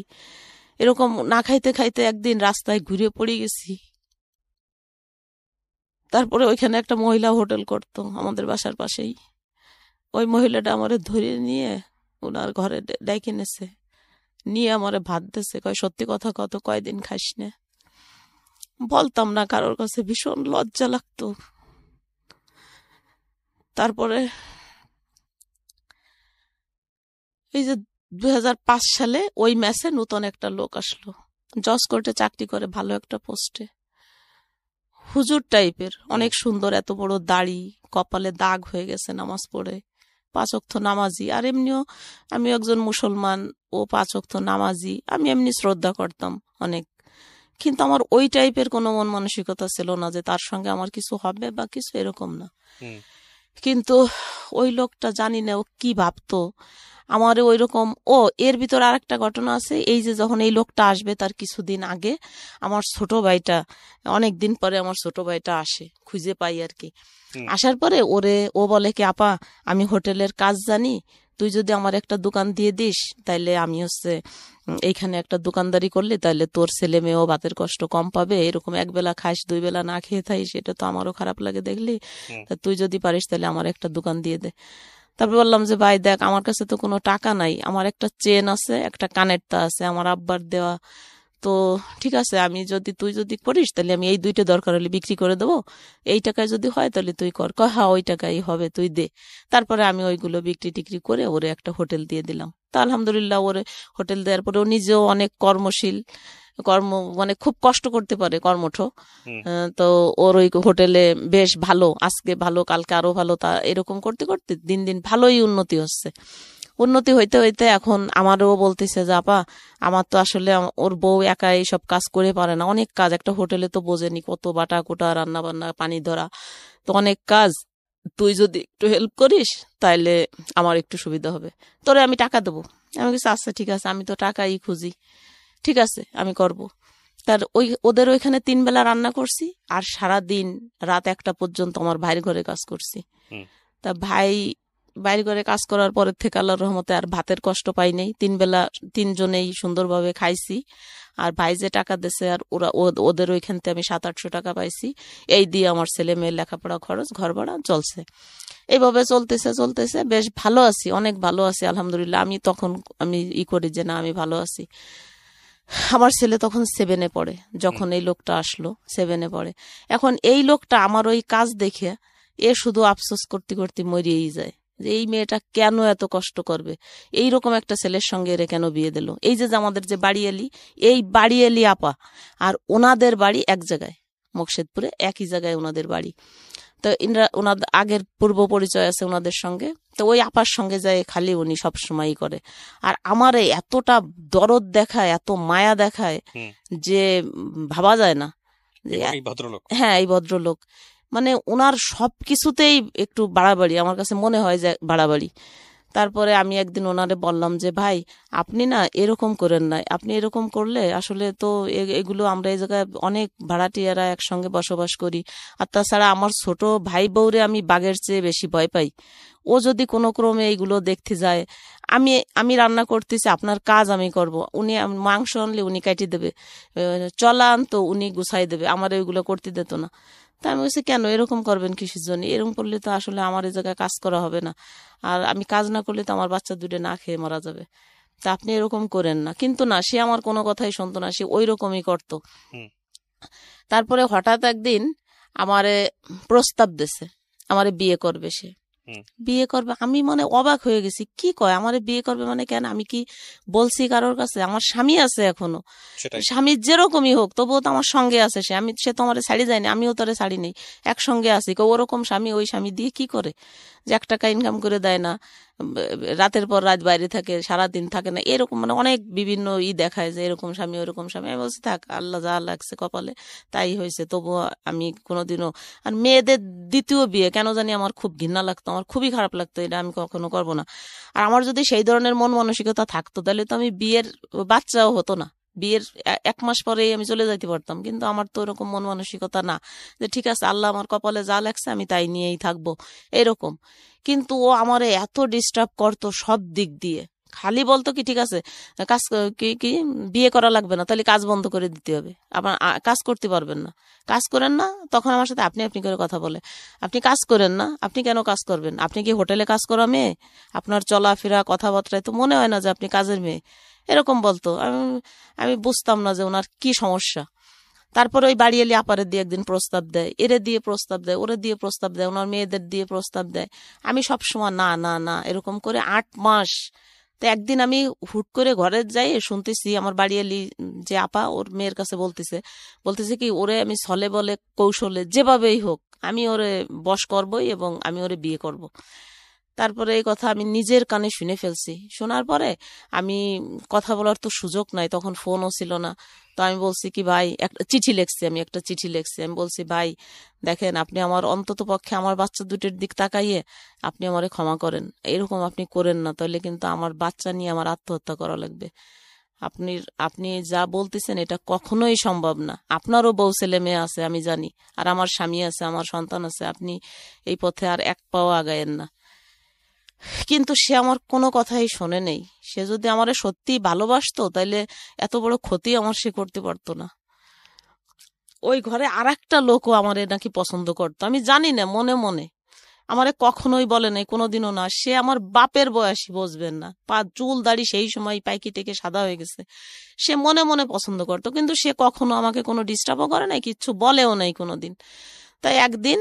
এরকম না খাইতে খাইতে একদিন রাস্তায় ঘুরে পড়ে গেছি। তারপরে ওইখানে একটা মহিলা হোটেল করতো আমাদের বাসার পাশেই। ওই মহিলাটা আমারে ধরে নিয়ে ওনার ঘরে ডেকে নেছে, নিয়ে আমারে ভাত দিছে, কয় সত্যি কথা কত, কয়দিন খাইস না। বলতাম না কারোর কাছে, ভীষণ লজ্জা লাগতো। তারপরে এই যে 2005 সালে ওই ম্যাচে নতুন একটা লোক আসলো, জজ কোর্টে চাকরি করে, ভালো একটা পোস্টে, হুজুর টাইপের, অনেক সুন্দর, এত বড় দাড়ি, কপালে দাগ হয়ে গেছে নামাজ পড়ে, 5 ওয়াক্ত নামাজি। আর এমনিও আমি একজন মুসলমান, ও 5 ওয়াক্ত নামাজি, আমি এমনি শ্রদ্ধা করতাম অনেক। কিন্তু আমার ওই টাইপের কোনো মন মানসিকতা ছিল না যে তার সঙ্গে আমার কিছু হবে বা কিছু, এরকম না। কিন্তু ওই লোকটা জানি না ও কি ভাবতো আমারে ওই রকম। ও এর ভিতর আর একটা ঘটনা আছে, এই যে যখন এই লোকটা আসবে তার কিছুদিন আগে আমার ছোট ভাইটা, অনেকদিন পরে আমার ছোট ভাইটা আসে, খুঁজে পাই আর কি। আসার পরে ও বলে কি, আপা আমি হোটেলের কাজ জানি, তুই যদি আমার একটা দোকান দিয়ে দিস তাইলে আমি এইখানে একটা দোকানদারি করলে তাইলে তোর ছেলে মেয়েও ভাতের কষ্ট কম পাবে। এরকম 1 বেলা খাইস, 2 বেলা না খেয়ে থাইস, এটা তো আমারও খারাপ লাগে দেখলি। তা তুই যদি পারিস তাহলে আমার একটা দোকান দিয়ে দে। তারপর বললাম যে ভাই দেখ, আমার কাছে তো কোনো টাকা নাই, আমার একটা চেন আছে, একটা কানেরটা আছে আমার আব্বার দেওয়া, তো ঠিক আছে, তুই যদি করিস তাহলে আমি এই 2টা দরকার হলে বিক্রি করে দেবো, এই টাকায় যদি হয় তাহলে তুই কর। হ্যাঁ ওই টাকাই হবে, তুই দে। তারপরে আমি ওইগুলো বিক্রি টিক্রি করে ওরে একটা হোটেল দিয়ে দিলাম। তা আলহামদুলিল্লাহ ওরে হোটেল দেওয়ার পরে ও নিজেও অনেক কর্মশীল, মানে খুব কষ্ট করতে পারে, কর্মঠ। তো ওর ওই হোটেলে বেশ ভালো, আজকে ভালো কালকে আরো ভালো, তা এরকম করতে করতে দিন দিন ভালোই উন্নতি হচ্ছে। উন্নতি হইতে হইতে এখন আমারও বলতেছে যে আপা আমার তো আসলে ওর বউ একা এইসব কাজ করে পারে না, অনেক কাজ, একটা হোটেলে তো বোঝেনি কত বাটা কোটা, রান্না বান্না, পানি ধরা, তো অনেক কাজ, তুই যদি একটু হেল্প করিস তাইলে আমার একটু সুবিধা হবে, তোরে আমি টাকা দেবো। আমি বলছি আচ্ছা ঠিক আছে, আমি তো টাকাই খুঁজি, ঠিক আছে আমি করব। তার ওদের ওইখানে 3 বেলা রান্না করছি, আর সারাদিন রাত 1টা পর্যন্ত আমার ভাইয়ের ঘরে কাজ করছি। তা ভাই বাইরে করে কাজ করার পরের থেকে আল্লাহর রহমতে আর ভাতের কষ্ট পাই নাই, 3 বেলা 3 জনেই সুন্দরভাবে খাইছি। আর ভাই যে টাকা দিছে, আর ওদের ওইখান থেকে আমি 700-800 টাকা পাইছি, এই দিয়ে আমার ছেলে মেয়ের লেখাপড়া খরচ, ঘর ভাড়া চলছে। এইভাবে চলতেছে বেশ ভালো আছি, অনেক ভালো আছি আলহামদুলিল্লাহ। আমি করি যে না আমি ভালো আছি। আমার ছেলে তখন 7-এ পড়ে, যখন এই লোকটা আসলো 7-এ পড়ে। এখন এই লোকটা আমার ওই কাজ দেখে শুধু আফসোস করতে করতে মরিয়েই যায় যে এই মেয়েটা কেন এত কষ্ট করবে, এইরকম একটা ছেলের সঙ্গে এর কেন বিয়ে দিল। এই যে আমাদের যে বাড়িয়ালি, এই বাড়িয়ালি আপা আর ওনাদের বাড়ি এক জায়গায়, মোকশেদপুরে একই জায়গায় ওনাদের বাড়ি। তো ওনাদের আগের পূর্ব পরিচয় আছে ওনাদের সঙ্গে, তো ওই আপার সঙ্গে যায় খালি উনি সবসময়ই করে। আর আমারে এতটা দরদ দেখায়, এত মায়া দেখায় যে ভাবা যায় না যে হ্যাঁ এই ভদ্রলোক, মানে ওনার সবকিছুতেই একটু বাড়াবাড়ি, আমার কাছে মনে হয় যে বাড়াবাড়ি। তারপরে আমি একদিন ওনারে বললাম যে ভাই আপনি না এরকম করেন না, আপনি এরকম করলে আসলে তো এগুলো আমরা এই জায়গায় অনেক ভাড়াটিয়ারা একসঙ্গে বসবাস করি, আর তাছাড়া আমার ছোট ভাই বউরে আমি বাঘের চেয়ে বেশি ভয় পাই। ও যদি কোনো ক্রমে এইগুলো দেখতে যায়, আমি রান্না করতেছি, আপনার কাজ আমি করব, উনি মাংস আনলে উনি কাটি দেবে, চলা আনতো উনি গুছাই দেবে, আমার ওইগুলো করতে দিত না। তা আমি বলছি কেন এরকম করবেন কিসের জন্য, এরকম করলে তো আসলে আমার এই জায়গায় কাজ করা হবে না, আর আমি কাজ না করলে তো আমার বাচ্চা 2টা না খেয়ে মারা যাবে, তা আপনি এরকম করেন না। কিন্তু না, সে আমার কোনো কথাই শুনতো না, সে ওই রকমই করতো। তারপরে হঠাৎ একদিন আমারে প্রস্তাব দিছে, আমারে বিয়ে করবে সে। বিয়ে করবে। আমি মানে অবাক হয়ে গেছি, কি কয় আমারে বিয়ে করবে মানে কেন? আমি কি বলছি কারোর কাছে? আমার স্বামী আছে এখনো, স্বামী যেরকমই হোক তবুও তো আমার সঙ্গে আছে সে। সে তো আমার ছাড়ি যায়নি, আমিও তারে ছাড়ি নেই, একসঙ্গে আছি। ওরকম স্বামী ওই স্বামী দিয়ে কি করে, যে 1 টাকা ইনকাম করে দেয় না, রাতের পর রাত বাইরে থাকে, সারাদিন থাকে না, এরকম মানে অনেক বিভিন্ন দেখায় যে এরকম স্বামী ওরকম স্বামী। আমি বলছি থাক, আল্লাহ যা লাগছে কপালে তাই হয়েছে। তবুও আমি কোনোদিনও, আর মেয়েদের দ্বিতীয় বিয়ে কেন জানি আমার খুব ঘৃণা লাগতো, আমার খুবই খারাপ লাগতো, এটা আমি কখনো করবো না। আর আমার যদি সেই ধরনের মন মানসিকতা থাকতো তাহলে তো আমি বিয়ের বাচ্চাও হতো না, বিয়ের 1 মাস পরেই আমি চলে যাইতে পারতাম। কিন্তু আমার তো এরকম মন মানসিকতা না, যে ঠিক আছে আল্লাহ আমার কপালে যা লাগছে আমি তাই নিয়েই থাকবো, এরকম। কিন্তু ও আমারে এত ডিস্টার্ব করতো সব দিক দিয়ে। খালি বলতো কি ঠিক আছে কাজ কি কি বিয়ে করা লাগবে না, তাহলে কাজ বন্ধ করে দিতে হবে, আবার কাজ করতে পারবেন না, কাজ করেন না। তখন আমার সাথে আপনি আপনি করে কথা বলে, আপনি কাজ করেন না, আপনি কেন কাজ করবেন? আপনি কি হোটেলে কাজ করা মেয়ে? আপনার চলাফেরা কথাবার্তায় তো মনে হয় না যে আপনি কাজের মেয়ে, এরকম বলতো। আমি বুঝতাম না যে ওনার কি সমস্যা। তারপরে ওই বাড়ি এলে আপারে দিয়ে একদিন প্রস্তাব দেয়, এরে দিয়ে প্রস্তাব দেয়, ওরে দিয়ে প্রস্তাব দেয়, ওনার মেয়েদের দিয়ে প্রস্তাব দেয়। আমি সবসময় না না না এরকম করে 8 মাস। তো একদিন আমি হুট করে ঘরে যাই, শুনতেছি আমার বাড়ি এলি যে আপা ওর মেয়ের কাছে বলতেছে কি ওরে আমি ছলে বলে কৌশলে যেভাবেই হোক আমি ওরে বশ করবই এবং আমি ওরে বিয়ে করব। তারপরে এই কথা আমি নিজের কানে শুনে ফেলছি। শোনার পরে আমি কথা বলার তো সুযোগ নাই, তখন ফোনও ছিল না। তো আমি বলছি কি ভাই, একটা চিঠি লিখছি, আমি বলছি ভাই দেখেন, আপনি আমার অন্তত পক্ষে আমার বাচ্চা দুটোর দিক তাকাইয়ে আপনি আমারে ক্ষমা করেন, এরকম আপনি করেন না, তাহলে কিন্তু আমার বাচ্চা নিয়ে আমার আত্মহত্যা করা লাগবে। আপনি আপনি যা বলতেছেন এটা কখনোই সম্ভব না। আপনারও বউ ছেলে মেয়ে আছে আমি জানি, আর আমার স্বামী আছে, আমার সন্তান আছে, আপনি এই পথে আর 1 পাও আগায়েন না। কিন্তু সে আমার কোনো কথাই শোনে নেই। সে যদি আমারে সত্যিই ভালোবাসতো তাইলে এত বড় ক্ষতি আমার সে করতে পারতো না। ওই ঘরে আর একটা লোকও আমারে নাকি পছন্দ করতো, আমি জানি না, মনে মনে আমারে কখনোই বলে নাই, কোনোদিনও না। সে আমার বাপের বয়সী, বুঝবেন না, চুল দাড়ি সেই সময় পাইকি টেকে সাদা হয়ে গেছে। সে মনে মনে পছন্দ করতো, কিন্তু সে কখনো আমাকে কোনো ডিস্টার্বও করে নাই, কিচ্ছু বলেও নাই কোনোদিন। তাই একদিন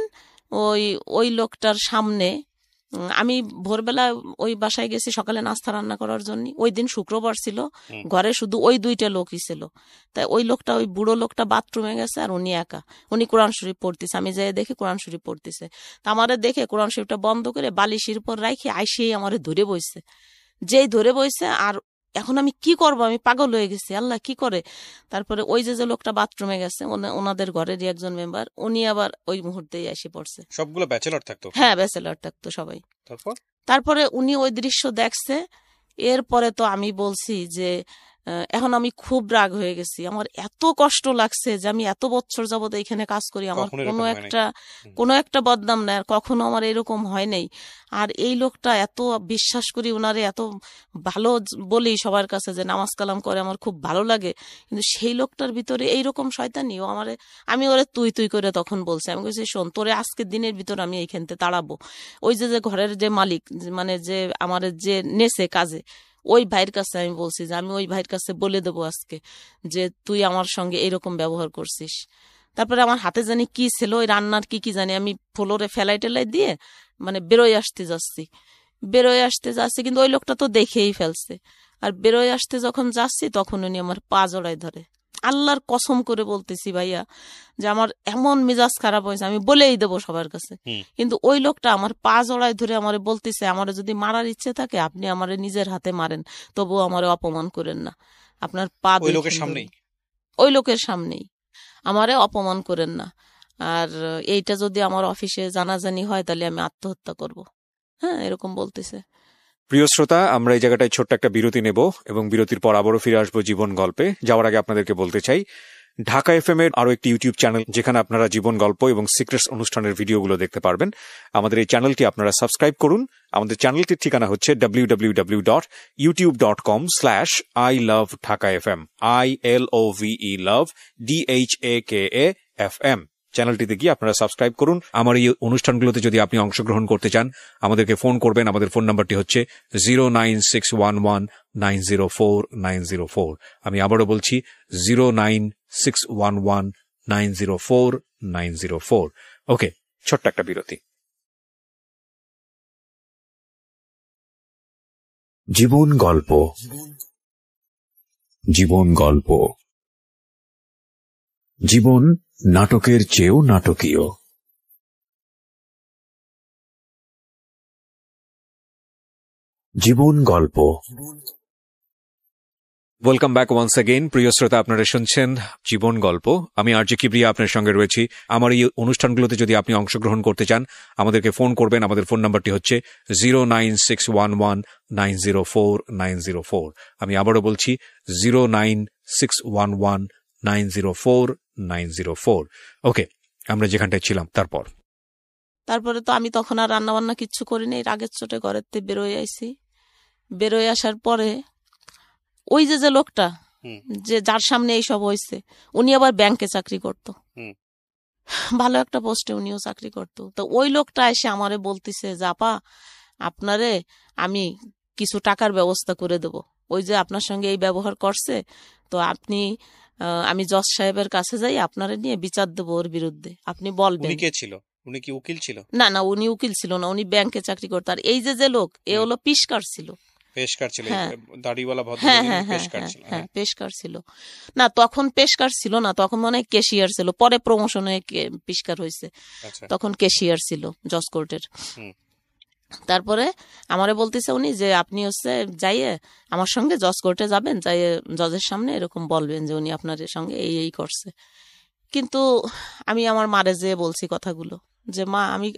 ওই ওই লোকটার সামনে আমি ভোরবেলা ওই বাসায় গেছি সকালে নাস্তা রান্না করার জন্য। ওই দিন শুক্রবার ছিল, ঘরে শুধু ওই 2টা লোকই ছিল। তাই ওই লোকটা, ওই বুড়ো লোকটা বাথরুমে গেছে আর উনি একা, উনি কোরআন শরীফ পড়তেছে। আমি যাই দেখি কোরআন শরীফ পড়তেছে। তা আমারে দেখে কোরআন শরীফটা বন্ধ করে বালিশের উপর রাখি আইসেই আমারে ধরে বইছে। যেই ধরে বইছে, আর এখন আমি কি করব, আমি পাগল হয়ে গেছি, আল্লাহ কি করে। তারপরে ওই যে লোকটা বাথরুমে গেছে ওনাদের ঘরেরই একজন মেম্বার, উনি আবার ওই মুহূর্তেই এসে পড়ছে। সবগুলো ব্যাচেলর থাকতো? হ্যাঁ, ব্যাচেলর থাকতো সবাই। তারপরে উনি ওই দৃশ্য দেখছে। এরপরে তো আমি বলছি যে এখন আমি খুব রাগ হয়ে গেছি, আমার এত কষ্ট লাগছে যে আমি এত বছর যাবত এখানে কাজ করি, আমার কোনো একটা বদনাম নাই, আর কখনো আমার এরকম হয় নাই। আর এই লোকটা এত বিশ্বাস করি, ওনারে এত ভালো বলি সবার কাছে যে নামাজ কালাম করে, আমার খুব ভালো লাগে। কিন্তু সেই লোকটার ভিতরে এইরকম শয়তানি, ও আমারে, আমি ওরে তুই তুই করে তখন বলছি, আমি বলছি শোন, তোরে আজকের দিনের ভিতর আমি এইখানতে তাড়াবো। ওই যে ঘরের যে মালিক, মানে যে আমার যে নেছে কাজে, ওই ভাইয়ের কাছে আমি বলছি যে আমি ওই ভাইয়ের কাছে বলে দেবো আজকে যে তুই আমার সঙ্গে এরকম ব্যবহার করছিস। তারপরে আমার হাতে জানি কি ছিল, ওই রান্নার কি জানি, আমি ফ্লোরে ফেলাই টেলাই দিয়ে মানে বেরোয় আসতে যাচ্ছি, কিন্তু ওই লোকটা তো দেখেই ফেলছে। আর বেরোয় আসতে যখন যাচ্ছি তখন উনি আমার পা জড়ায় ধরে। আল্লাহর কসম করে বলতেছি ভাইয়া, যে আমার এমন মেজাজ খারাপ হয়েছে, আমি বলেই দেবো সবার কাছে। কিন্তু ওই লোকটা আমার পা জড়ায় ধরে আমারে বলতেছে, আমারে যদি মারার ইচ্ছে থাকে আপনি আমারে নিজের হাতে মারেন, তবুও আমারে অপমান করেন না, আপনার পা ওই লোকের সামনেই আমারে অপমান করেন না। আর এইটা যদি আমার অফিসে জানাজানি হয় তাহলে আমি আত্মহত্যা করব। হ্যাঁ, এরকম বলতেছে। প্রিয় শ্রোতা, আমরা এই জায়গাটায় ছোট্ট একটা বিরতি নেব এবং বিরতির পর আবারও ফিরে আসবো জীবন গল্পে। যাওয়ার আগে আপনাদেরকে বলতে চাই, ঢাকা এফএম এর আরো একটি ইউটিউব চ্যানেল যেখানে আপনারা জীবন গল্প এবং সিক্রেটস অনুষ্ঠানের ভিডিওগুলো দেখতে পারবেন। আমাদের এই চ্যানেলটি আপনারা সাবস্ক্রাইব করুন। আমাদের চ্যানেলটির ঠিকানা হচ্ছে www.youtube.com/ilovedhakafm ILOVE love DHAKAFM। চ্যানেলটিতে গিয়ে আপনারা সাবস্ক্রাইব করুন। আমার এই অনুষ্ঠানগুলোতে যদি আপনি অংশগ্রহণ করতে চান আমাদেরকে ফোন করবেন। আমাদের ফোন নাম্বারটি হচ্ছে 09611904904। আমি আবারও বলছি 09611904904। ওকে, ছোট্ট একটা বিরতি। জীবন গল্প জীবন গল্প জীবন নাটকের চেয়েও নাটকীয়। জীবন গল্প। Welcome back once again. প্রিয় শ্রোতা, আপনারা শুনছেন জীবন গল্প। আমি আরজে কিবরিয়া আপনার সঙ্গে রয়েছি। আমার এই অনুষ্ঠানগুলোতে যদি আপনি অংশগ্রহণ করতে চান, আমাদেরকে ফোন করবেন। আমাদের ফোন নাম্বারটি হচ্ছে 09611904904। আমি আবারও বলছি 09611904904। ওকে, আমরা যেখানটায় ছিলাম তারপরে তো আমি তখন আর রান্না বান্না কিচ্ছু করিনি, রাগের চোটে ঘরের থেকে বেরোয় আইছি। বেরোয় আসার পরে ওই যে লোকটা যে যার সামনে এইসব হয়েছে, উনি আবার ব্যাংকে চাকরি করতো, ভালো একটা পোস্টে উনিও চাকরি করতো। তো ওই লোকটা এসে আমারে বলতেছে যে আপা, আপনারে আমি কিছু টাকার ব্যবস্থা করে দেব, ওই যে আপনার সঙ্গে এই ব্যবহার করছে, তো আপনি আমি জজ সাহেবের কাছে যাই, আপনারে নিয়ে বিচার দেবো ওর বিরুদ্ধে, আপনি বলবেন। উনি কে ছিল? উনি কি উকিল ছিল? না না, উনি উকিল ছিল না, উনি ব্যাংকে চাকরি করতো। আর এই যে লোক, এ হলো পিসকার ছিল। পেশকার ছিল? হ্যাঁ। দাড়িওয়ালা হ্যাঁ ভদ্রলোক হ্যাঁ হ্যাঁ পেশকার হ্যাঁ ছিল? হ্যাঁ, পেশকার ছিল। না, তখন পেশকার ছিল না, তখন মনে হয় ক্যাশিয়ার ছিল, পরে প্রমোশন হয়ে পেশকার হয়েছে। আচ্ছা। তখন ক্যাশিয়ার ছিল জজ কোর্টের। হুম। তারপরে আমারে বলতেছে উনি যে আপনি হচ্ছে যাইয়ে আমার সঙ্গে জজ কোর্টে যাবেন, যাইয়ে জজের সামনে এরকম বলবেন যে উনি আপনার সঙ্গে এই এই করছে। কিন্তু আমি আমার মারে যেয়ে বলছি কথাগুলো, যে মা আমি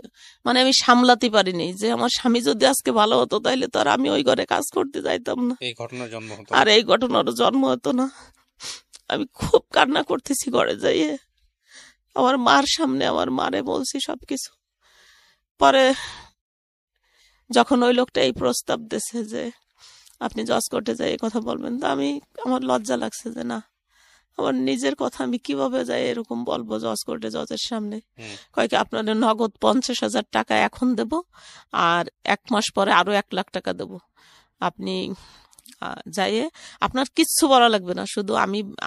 আমি সামলাতে পারিনি, যে আমার স্বামী যদি আজকে ভালো হতো তাইলে তো আর আমি ওই ঘরে কাজ করতে যাইতাম না, এই ঘটনার জন্ম হতো আর এই ঘটনারও জন্ম হতো না। আমি খুব কান্না করতেছি ঘরে যাইয়ে, আমার মার সামনে আমার মারে বলছি সবকিছু। পরে যখন ওই লোকটা এই প্রস্তাব দিয়েছে যে আপনি জজ কোর্টে যাই এই কথা বলবেন, তো আমার লজ্জা লাগছে যে না, আমার নিজের কথা আমি কিভাবে যাই এরকম বলবো জজ কোর্টে, জজের সামনে। কয়েক আপনাদের নগদ 50,000 টাকা এখন দেব, আর 1 মাস পরে আরো 1 লাখ টাকা দেব, আপনি যাইয়ে আপনার কিচ্ছু বলা লাগবে না, শুধু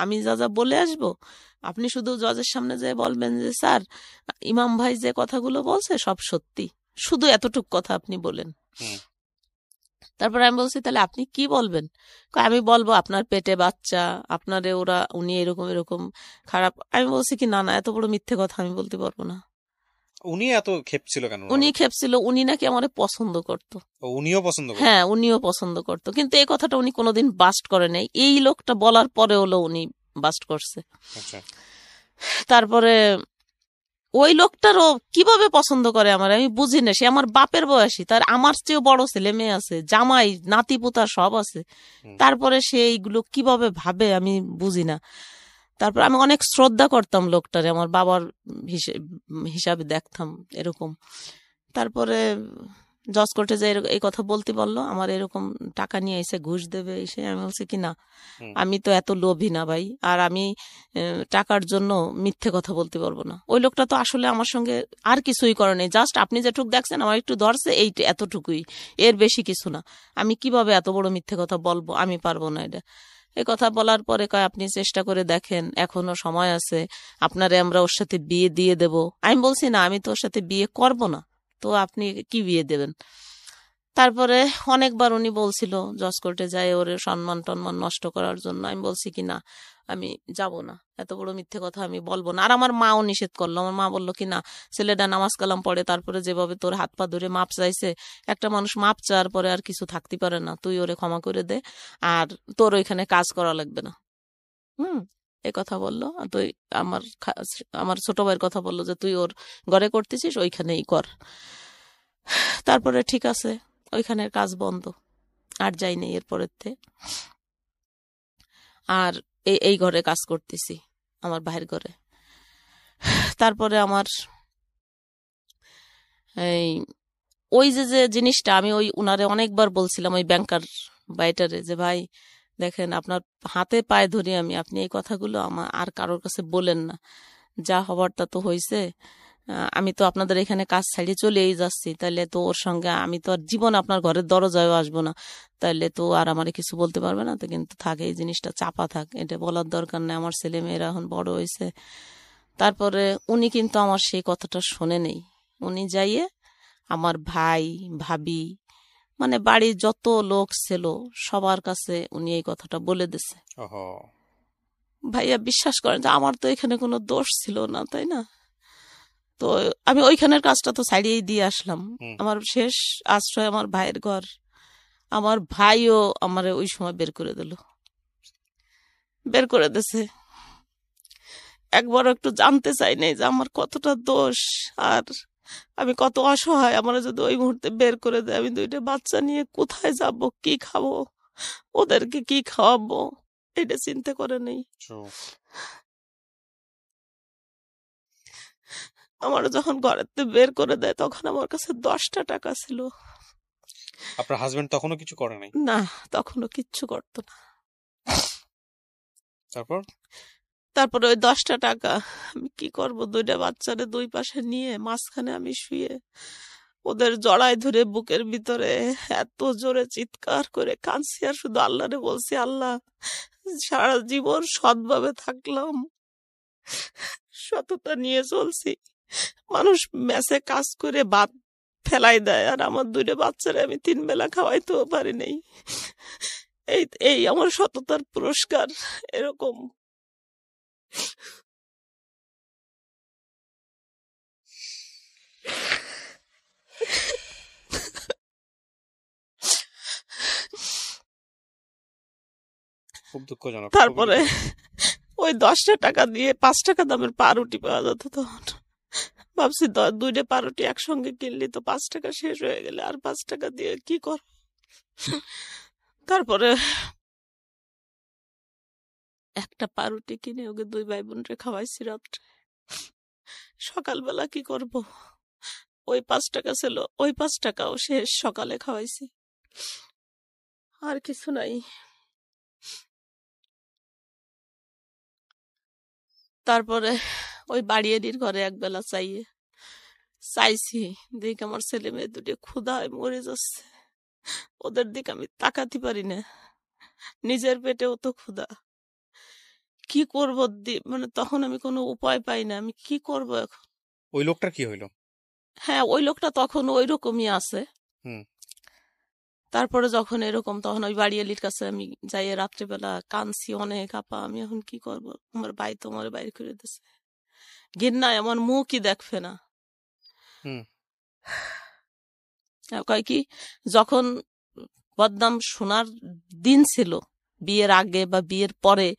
আমি যা যা বলে আসবো, আপনি শুধু জজের সামনে যেয়ে বলবেন যে স্যার, ইমাম ভাই যে কথাগুলো বলছে সব সত্যি, শুধু এতটুক কথা আপনি বলেন। তারপর আমি বলছি তাহলে আপনি কি বলবেন? আমি বলবো আপনার পেটে বাচ্চা, আপনারে উনি এরকম এরকম খারাপ। আমি বলছি কি না না, এত বড় মিথ্যে কথা আমি বলতে পারবো না। উনি এত খেপছিল কেন? উনি খেপছিল, উনি নাকি আমারে পছন্দ করতো। উনিও পছন্দ করতো? হ্যাঁ, উনিও পছন্দ করতো, কিন্তু এই কথাটা উনি কোনোদিন বাস্ট করে নাই, এই লোকটা বলার পরে হলো উনি বাস্ট করছে। আচ্ছা। তারপরে ওই লোকটারও কিভাবে পছন্দ করে আমার আমি বুঝি না। সে আমার বাপের বয়সী, তার আমার চেয়েও বড় ছেলে মেয়ে আছে, জামাই নাতি পোতা সব আছে, তারপরে সে এইগুলো কিভাবে ভাবে আমি বুঝি না। তারপর আমি অনেক শ্রদ্ধা করতাম লোকটারে, আমার বাবার হিসাবে দেখতাম এরকম। তারপরে জজ কোর্টে যে এই কথা বলতে বললো, আমার এরকম টাকা নিয়ে এসে ঘুষ দেবে এসে, আমি বলছি কি না, আমি তো এত লোভী না ভাই, আর আমি টাকার জন্য মিথ্যে কথা বলতে পারবো না। ওই লোকটা তো আসলে আমার সঙ্গে আর কিছুই করে নেই, জাস্ট আপনি যেটুক দেখছেন আমার একটু ধরছে, এতটুকুই, এর বেশি কিছু না। আমি কিভাবে এত বড় মিথ্যে কথা বলবো, আমি পারবো না এটা। এই কথা বলার পরে কয় আপনি চেষ্টা করে দেখেন, এখনো সময় আছে, আপনারে আমরা ওর সাথে বিয়ে দিয়ে দেব। আমি বলছি না, আমি তো ওর সাথে বিয়ে করব না, তো আপনি কি বিয়ে দেবেন? তারপরে অনেকবার উনি বলছিল জজ কোর্টে যায় ওর সম্মান টন্মান নষ্ট করার জন্য। আমি বলছি কি না, আমি যাব না, এত বড় মিথ্যে কথা আমি বলবো না। আর আমার মাও নিষেধ করলো, আমার মা বললো কি না, ছেলেটা নামাজ কালাম পড়ে, তারপরে যেভাবে তোর হাত পা ধরে মাপ চাইছে, একটা মানুষ মাপ চাওয়ার পরে আর কিছু থাকতে পারে না, তুই ওরে ক্ষমা করে দে, আর তোর ওইখানে কাজ করা লাগবে না। এই কথা বললো। তুই আমার ছোট ভাইয়ের কথা বললো যে তুই ওর ঘরে করতেছিস, ওইখানেই কর। তারপরে ঠিক আছে, ওইখানের কাজ বন্ধ, আর যাই নেই এরপরের থেকে। আর এই ঘরে কাজ করতেছি, আমার ভাইয়ের ঘরে। তারপরে আমার ওই যে জিনিসটা আমি ওই উনারে অনেকবার বলছিলাম, ওই ব্যাংকার বাইটারে, যে ভাই দেখেন আপনার হাতে পায়ে ধরি আমি, আপনি এই কথাগুলো আমার আর কারোর কাছে বলেন না, যা হবার তা তো হয়েছে, আমি তো আপনাদের এখানে কাজ ছাড়িয়ে চলেই যাচ্ছি, তাহলে তো ওর সঙ্গে আমি তো আর জীবন আপনার ঘরের দরজায়ও আসবো না, তাহলে তো আর আমারে কিছু বলতে পারবে না, তো কিন্তু থাকে এই জিনিসটা চাপা থাক, এটা বলার দরকার নেই, আমার ছেলে মেয়েরা এখন বড় হয়েছে। তারপরে উনি কিন্তু আমার সেই কথাটা শোনে নেই, উনি যাইয়ে আমার ভাই ভাবি মানে বাড়ির যত লোক ছিল সবার কাছে উনি এই কথাটা বলে দিছে। ওহো। ভাইয়া বিশ্বাস করেন যে আমার তো এখানে কোনো দোষ ছিল না, তাই না? তো আমি ওইখানের কাজটা তো ছাড়িয়েই দিয়ে আসলাম। হুম। আমার শেষ আশ্রয় আমার ভাইয়ের ঘর। আমার ভাইও আমারে ওই সময় বের করে দিল, বের করে দিছে। একবার একটু জানতে চাই নাই যে আমার কতটা দোষ আর আমি কত অসহায়। আমার যদি ওই মুহূর্তে বের করে দেয়, আমি 2টা বাচ্চা নিয়ে কোথায় যাব, কি খাবো, ওদেরকে কি খাওয়াবো, এটা চিন্তা করে নেই। True. আমার যখন ঘরেতে বের করে দেয় তখন আমার কাছে 10টা টাকা ছিল। আপনার হাজবেন্ড তখনও কিছু করে নাই? না, তখনও কিচ্ছু করতো না। তারপর? তারপরে ওই 10টা টাকা আমি কি করব, 2টা বাচ্চারে 2 পাশে নিয়ে মাঝখানে আমি শুয়ে ওদের জড়াই ধরে বুকের ভিতরে এত জোরে চিৎকার করে কাঁদছি আর শুধু আল্লাহরে বলছি, আল্লাহ সারা জীবন সৎভাবে থাকলাম, সততা নিয়ে চলছি, মানুষ মেসে কাজ করে ভাত ফেলাই দেয় আর আমার 2টা বাচ্চারে আমি 3 বেলা খাওয়াইতেও পারি নাই। এই এই আমার সততার পুরস্কার। এরকম খুব দুঃখজনক। তারপরে ওই 10টা টাকা দিয়ে 5 টাকা দামের পাউরুটি পাওয়া যেত তখন। ভাবছি 2টা পাউরুটি একসঙ্গে কিনলি তো 5 টাকা শেষ হয়ে গেলে আর 5 টাকা দিয়ে কি কর। তারপরে একটা পাউরুটি কিনে ওকে 2 ভাই বোনরে খাওয়াইছি রাত্রে। সকালবেলা কি করব, ওই 5 টাকা ছিল, ওই 5 টাকাও শেষ, সকালে খাওয়াইছি, আর কিছু নাই। তারপরে ওই বাড়িয়ারির ঘরে একবেলা চাইছি, দেখি আমার ছেলে মেয়ে 2 ক্ষুধায় মরে যাচ্ছে, ওদের দিকে আমি তাকাতে পারি না, নিজের পেটেও তো ক্ষুধা, কি করব, মানে তখন আমি কোনো উপায় পাই না, আমি কি করব এখন। ওই লোকটার কি হইলো? হ্যাঁ, ওই লোকটা তখন ওই রকমই আছে। হুম। তারপরে যখন এরকম তখন ওই বাড়িয়ালির কাছে আমি যাই, রাত্রেবেলা কাঁদছি অনেক, আপা আমি এখন কি করব, আমার ভাই তো আমার বাইর করে দিছে, ঘৃণায় আমার মুখই দেখবে না। হুম। কয় কি, যখন বদনাম শোনার দিন ছিল বিয়ের আগে বা বিয়ের পরে,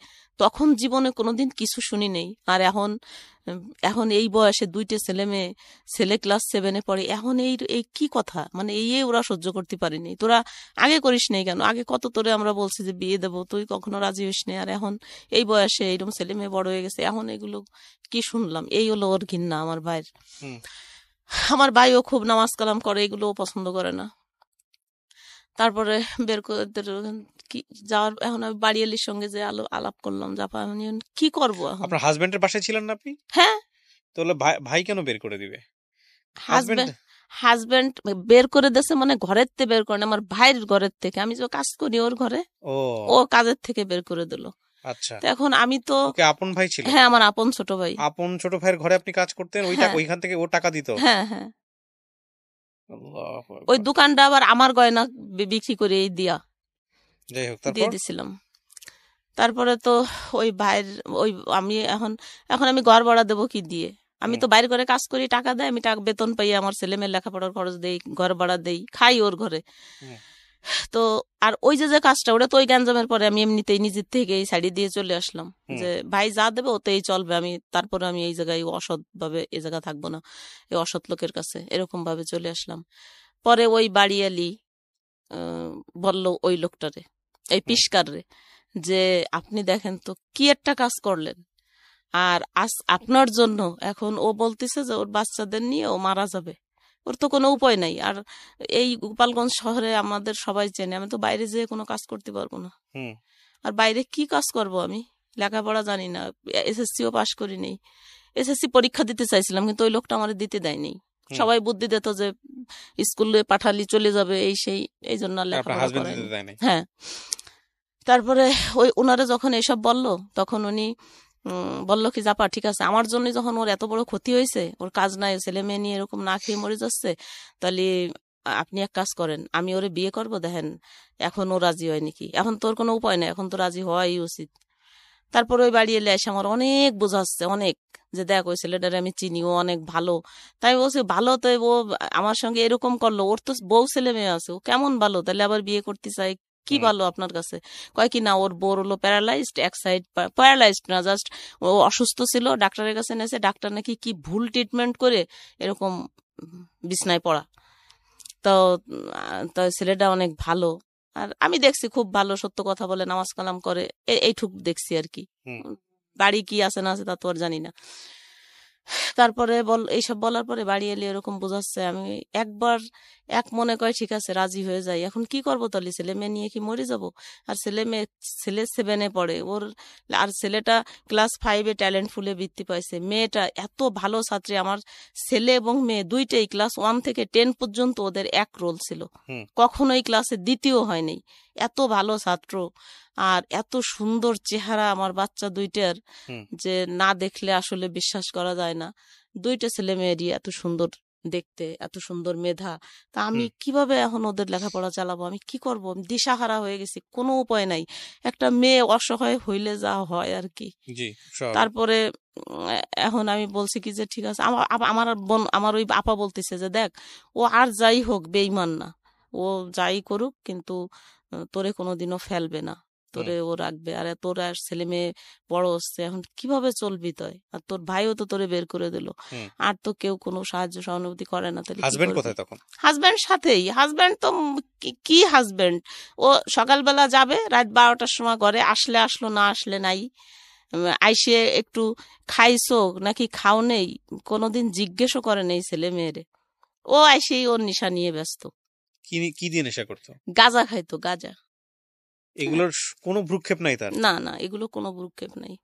তখন জীবনে কোনোদিন কিছু শুনি নেই। আর এখন এই বয়সে 2টে ছেলে মেয়ে, ছেলে ক্লাস 7-এ পড়ে, এখন এই কি কথা, মানে এই ওরা সহ্য করতে পারিনি। তোরা আগে করিস নাই কেন, আগে কত তোরে আমরা বলছি যে বিয়ে দেবো, তুই কখনো রাজি হইস নি, আর এখন এই বয়সে এইরকম ছেলে মেয়ে বড় হয়ে গেছে, এখন এগুলো কি শুনলাম। এই হলো ওর ঘৃণা আমার ভাইয়ের। হুম। আমার ভাইও খুব নামাজ কালাম করে, এগুলোও পছন্দ করে না। তারপরে বের করে কি যাওয়ার, এখন আমি বাড়িয়ালির সঙ্গে যে আলাপ করলাম, জাপা আমি এখন কি করবো এখন। আপনার হাজবেন্ডের বাসায় ছিলেন না আপনি? হ্যাঁ, তাহলে ভাই কেন বের করে দিবে? হাজবেন্ড বের করে দিয়েছে, মানে ঘরের থেকে বের করে না, আমার ভাইয়ের ঘরের থেকে, আমি যে কাজ করি ওর ঘরে, ও ও কাজের থেকে বের করে দিল। আচ্ছা। তো এখন আমি তো, ওকে আপন ভাই ছিল? হ্যাঁ, আমার আপন ছোট ভাই। আপন ছোট ভাইয়ের ঘরে আপনি কাজ করতেন, ওই টাকা হ্যাঁ। ওইখান থেকে ও টাকা দিত? হ্যাঁ হ্যাঁ, আল্লাহু ওই আকবার। দোকানটা আবার আমার গয়না বিক্রি করে দিয়া যাই হোক, দিয়ে তারপর? দিছিলাম। তারপরে তো ওই ভাইয়ের, ওই আমি এখন আমি ঘর ভাড়া দেবো কি দিয়ে, আমি তো বাইরে করে কাজ করি, টাকা দেয়, আমি টাকা বেতন পাই, আমার ছেলে মেয়ের লেখাপড়ার খরচ দেই, ঘর ভাড়া দেই, খাই ওর ঘরে। হুম। তো আর ওই যে কাজটা, ওটা তো ওই গ্যাঞ্জামের পরে আমি এমনিতেই নিজের থেকে এই সাইডে দিয়ে চলে আসলাম, যে ভাই যা দেবে ওতেই চলবে, আমি তারপরে আমি এই জায়গায় অসৎ ভাবে এই জায়গা থাকবো না, এই অসৎ লোকের কাছে, এরকম ভাবে চলে আসলাম। পরে ওই বাড়িয়ালি বলল ওই লোকটারে, এই পিসকাররে, যে আপনি দেখেন তো কি একটা কাজ করলেন, আর আপনার জন্য এখন ও বলতেছে যে ওর বাচ্চাদের নিয়ে ও মারা যাবে, ওর তো কোনো উপায় নাই। আর এই গোপালগঞ্জ শহরে আমাদের সবাই চেনে, আমি তো বাইরে যেয়ে কোনো কাজ করতে পারবো না। হুম। আর বাইরে কি কাজ করব, আমি লেখাপড়া জানি না, এসএসসিও পাশ করি নাই, এসএসসি পরীক্ষা দিতে চাইছিলাম কিন্তু ওই লোকটা আমার দিতে দেয়নি। সবাই বুদ্ধি দিত যে স্কুলে পাঠালি চলে যাবে, এই সেই, এই জন্য আপনার লেখাপড়া হাজবেন্ড করেনি। দিতে দেয় নাই? হ্যাঁ। তারপরে ওই ওনারা যখন এসব বলল, তখন উনি বলল কি, জাপা ঠিক আছে, আমার জন্য যখন ওর এত বড় ক্ষতি হয়েছে, ওর কাজ নাই, ছেলে মেয়ে নিয়ে এরকম না খেয়ে মরে যাচ্ছে, তাহলে আপনি এক কাজ করেন, আমি ওরে বিয়ে করব, দেখেন এখন ও রাজি হয় নাকি, এখন তোর কোনো উপায় নেই, এখন তো রাজি হওয়াই উচিত। তারপর ওই বাড়ি এলে এসে আমার অনেক বোঝাচ্ছে, অনেক, যে দেখ ওই ছেলেটারে আমি চিনি, ও অনেক ভালো। তাই বলছি ভালো, তো ও আমার সঙ্গে এরকম করলো, ওর তো বউ ছেলে মেয়ে আছে, ও কেমন ভালো, তাহলে আবার বিয়ে করতে চাই, কি হুম। ভালো আপনার কাছে? কয় কি না, ওর বউর হলো প্যারালাইজড, এক সাইড প্যারালাইজড না, জাস্ট ও অসুস্থ ছিল, ডাক্তারের কাছে এনেছে, ডাক্তার নাকি কি ভুল ট্রিটমেন্ট করে এরকম বিছনায় পড়া। তো তো ছেলেটা অনেক ভালো, আর আমি দেখছি খুব ভালো, সত্য কথা বলে, নামাজ কালাম করে, এইটুক দেখছি আর কি। হুম। বাড়ি কি আছে না আছে তা তো আর জানি না। তারপরে এইসব বলার পরে বাড়ি এলে এরকম বোঝাচ্ছে, আমি একবার এক মনে কয় ঠিক আছে রাজি হয়ে যাই, এখন কি করবো তাহলে, ছেলে মেয়ে নিয়ে কি মরে যাব? আর ছেলে 7-এ পড়ে ওর, আর ছেলেটা ক্লাস 5-এ ট্যালেন্ট ফুলে বৃত্তি পাইছে, মেয়েটা এত ভালো ছাত্রী, আমার ছেলে এবং মেয়ে দুইটাই ক্লাস 1 থেকে 10 পর্যন্ত ওদের এক রোল ছিল, হুম। কখনোই ক্লাসে দ্বিতীয় হয়নি, এত ভালো ছাত্র, আর এত সুন্দর চেহারা আমার বাচ্চা দুইটার, হুম। যে না দেখলে আসলে বিশ্বাস করা যায় না, দুইটা ছেলে মেয়েরই এত সুন্দর দেখতে, এত সুন্দর মেধা। তা আমি হুম। কিভাবে এখন ওদের লেখাপড়া চালাবো, আমি কি করব, আমি দিশাহারা হয়ে গেছি, কোনো উপায় নাই, একটা মেয়ে অসহায় হইলে যা হয় আর কি। জি, স্বাভাবিক। তারপরে এখন আমি বলছি কি যে ঠিক আছে, আমার বোন, আমার ওই আপা বলতেছে যে দেখ, ও আর যাই হোক বেঈমান না, ও যাই করুক কিন্তু তোরে কোনোদিনও ফেলবে না, তোরে ও রাখবে, আর তোর আর ছেলে মেয়ে বড় হচ্ছে, এখন কিভাবে চলবি তুই, আর তোর ভাইও তো তোরে বের করে দিল, হুম। আর তো কেউ কোনো সাহায্য সহানুভূতি করে না, তাহলে কি হাজবেন্ড করবি? কোথায় তখন? হাজব্যান্ড সাথেই, হাজব্যান্ড তো কি হাজব্যান্ড, ও সকালবেলা যাবে, রাত 12টার সময় ঘরে, আসলে আসলো, না আসলে নাই। আইসে একটু খাইছো নাকি খাও নেই, কোনোদিন জিজ্ঞেসও করে নেই ছেলে মেয়েরে, ও আইসেই ওর নিশা নিয়ে ব্যস্ত। কি দিয়ে নেশা করতো? গাঁজা খাইতো, গাঁজা। এগুলোর কোনো ভ্রুক্ষেপ নাই তার? না না, এগুলো কোনো ভ্রুক্ষেপ নাই,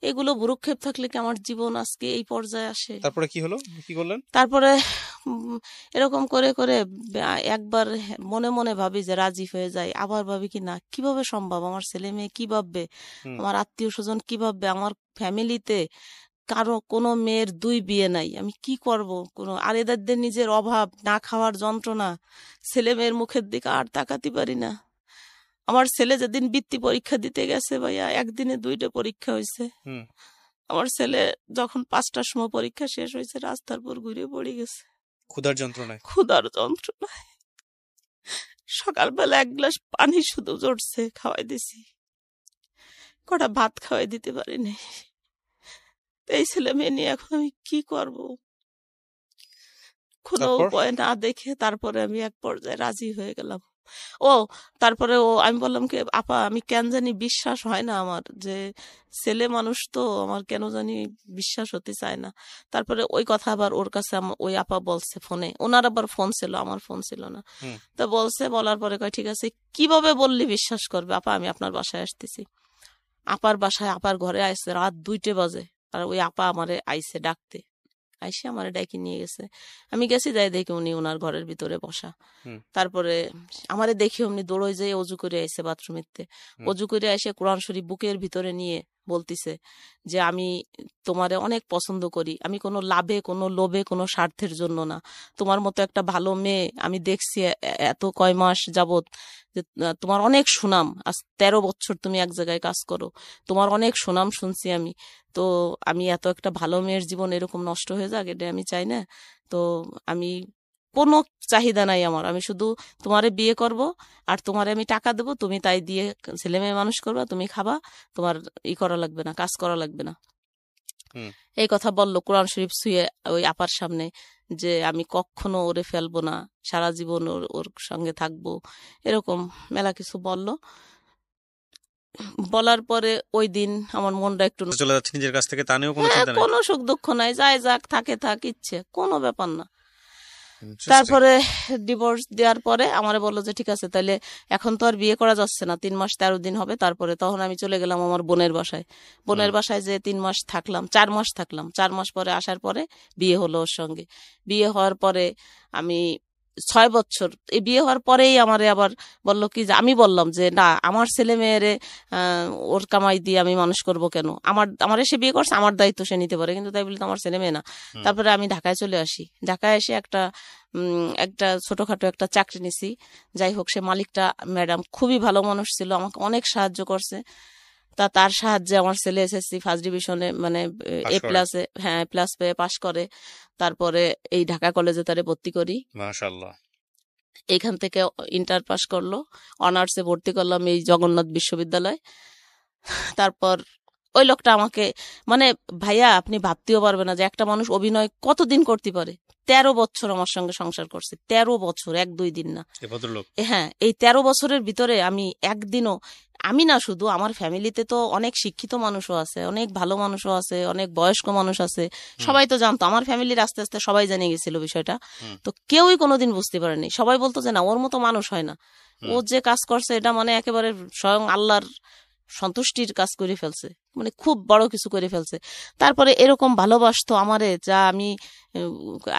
এগুলো ভ্রুক্ষেপ থাকলে কি আমার জীবন আজকে এই পর্যায়ে আসে? তারপরে কি হলো, কি করলেন? তারপরে এরকম করে করে একবার মনে মনে ভাবি যে রাজি হয়ে যায়, আবার ভাবি কি না, কিভাবে সম্ভব, আমার ছেলে মেয়ে কি ভাববে, হুম। আমার আত্মীয় স্বজন কি ভাববে, আমার ফ্যামিলিতে কারো কোনো মেয়ের 2 বিয়ে নাই, আমি কি করব, কোনো, আর এদের নিজের অভাব, না খাওয়ার যন্ত্রণা, ছেলে মেয়ের মুখের দিকে আর তাকাতে পারি না। আমার ছেলে যেদিন বৃত্তি পরীক্ষা দিতে গেছে ভাইয়া, একদিনে 2টা পরীক্ষা হয়েছে। হুম। আমার ছেলে যখন 5টার সময় পরীক্ষা শেষ হয়েছে, রাস্তার পর ঘুরে পড়ে গেছে ক্ষুধার যন্ত্রণায়? ক্ষুধার যন্ত্রণায়। সকালবেলা 1 গ্লাস পানি শুধু জড়ছে, খাওয়াই দিছি, কটা ভাত খাওয়াই দিতে পারিনি। এই ছেলে মেয়ে নিয়ে এখন আমি কি করব, কোনো তারপর? উপায় না দেখে তারপরে আমি এক পর্যায়ে রাজি হয়ে গেলাম। ও তারপরে আমি বললাম কি আপা, আমি কেন জানি বিশ্বাস হয় না আমার, যে ছেলে মানুষ তো আমার কেন জানি বিশ্বাস হতে চায় না। তারপরে ওই কথা আবার ওর কাছে ওই আপা বলছে ফোনে, ওনার আবার ফোন ছিল, আমার ফোন ছিল না। হুম। তো বলছে, বলার পরে কয় ঠিক আছে, কিভাবে বললি বিশ্বাস করবে, আপা আমি আপনার বাসায় আসতেছি। আপার বাসায়, আপার ঘরে আইসে রাত 2টা বাজে, আর ওই আপা আমারে আইসে ডাকতে, আইসে আমারে ডাকি নিয়ে গেছে। আমি গেছি, যাই দেখি উনি ওনার ঘরের ভিতরে বসা। হুম। তারপরে আমারে দেখি অমনি দৌড়ই যেয়ে অজু করে আইসে বাথরুমেতে, হুম। অজু করে এসে কোরআন শরীফ বুকের ভিতরে নিয়ে বলতিছে যে আমি তোমারে অনেক পছন্দ করি, আমি কোনো লাভে, কোনো লোভে, কোনো স্বার্থের জন্য না, তোমার মতো একটা ভালো মেয়ে আমি দেখছি এত কয় মাস যাবত, যে তোমার অনেক সুনাম, আজ 13 বছর তুমি এক জায়গায় কাজ করো, তোমার অনেক সুনাম শুনছি আমি, তো আমি এত একটা ভালো মেয়ের জীবন এরকম নষ্ট হয়ে যাক, এটা আমি চাই না। তো আমি কোনো চাহিদা নাই আমার, আমি শুধু তোমারে বিয়ে করব, আর তোমারে আমি টাকা দেবো, তুমি তাই দিয়ে ছেলে মেয়ে মানুষ করবা, তুমি খাবা, তোমার করা লাগবে না, কাজ করা লাগবে না। হুম। এই কথা বললো কোরআন শরীফ ছুঁয়ে ওই আপার সামনে, যে আমি কখনো ওরে ফেলবো না, সারা জীবন ওর সঙ্গে থাকবো, এরকম মেলা কিছু বললো। বলার পরে ওই দিন আমার মনটা একটু, চলে যাচ্ছে নিজের কাছ থেকে, তা নিয়েও কোনো হ্যাঁ, চিন্তা নেই? কোনো সুখ দুঃখ নাই, যায় যাক, থাকে থাক, ইচ্ছে কোনো ব্যাপার না। Interesting. তারপরে ডিভোর্স দেওয়ার পরে আমারে বললো যে ঠিক আছে, তাহলে এখন তো আর বিয়ে করা যাচ্ছে না, 3 মাস 13 দিন হবে। তারপরে তখন আমি চলে গেলাম আমার বোনের বাসায়, বোনের বাসায় যে 3 মাস থাকলাম, 4 মাস থাকলাম, 4 মাস পরে আসার পরে বিয়ে হলো ওর সঙ্গে। বিয়ে হওয়ার পরে আমি 6 বছর এই বিয়ে হওয়ার পরেই আমারে আবার বলল কি যে, আমি বললাম যে না, আমার ছেলে মেয়েরে ওর কামাই দিয়ে আমি মানুষ করব কেন, আমারে সে বিয়ে করছে, আমার দায়িত্ব সে নিতে পারে, কিন্তু তাই বলে তো আমার ছেলে মেয়ে না। হুম। তারপরে আমি ঢাকায় চলে আসি। ঢাকায় এসে একটা ছোটখাটো একটা চাকরি নিছি। যাই হোক, সে মালিকটা ম্যাডাম খুবই ভালো মানুষ ছিল, আমাকে অনেক সাহায্য করছে। তার সাহায্যে আমার ছেলে এসএসসি ফার্স্ট ডিভিশনে, মানে পাশ করে। A+-এ, হ্যাঁ প্লাস পেয়ে পাশ করে। তারপরে এই ঢাকা কলেজে তারে ভর্তি করি। মাশাআল্লাহ। এইখান থেকে ইন্টার পাস করলো, অনার্সে ভর্তি করলাম এই জগন্নাথ বিশ্ববিদ্যালয়। তারপর ওই লোকটা আমাকে, মানে ভাইয়া আপনি ভাবতেও পারবে না যে একটা মানুষ অভিনয় কতদিন করতে পারে। 13 বছর আমার সঙ্গে সংসার করছে, 13 বছর, 1-2 দিন না। এ ভদ্রলোক। হ্যাঁ, এই 13 বছরের ভিতরে আমি একদিনও, আমি না শুধু, আমার ফ্যামিলিতে তো অনেক শিক্ষিত মানুষও আছে, অনেক ভালো মানুষও আছে, অনেক বয়স্ক মানুষ আছে, সবাই তো জানতো, আমার ফ্যামিলির আস্তে আস্তে সবাই জানে গেছিল বিষয়টা। হুম। তো কেউই কোনোদিন বুঝতে পারেনি, সবাই বলতো যে না, ওর মতো মানুষ হয় না, ও হুম। যে কাজ করছে এটা মানে একেবারে স্বয়ং আল্লাহর সন্তুষ্টির কাজ করে ফেলছে, মানে খুব বড় কিছু করে ফেলছে। তারপরে এরকম ভালোবাসতো আমারে, যা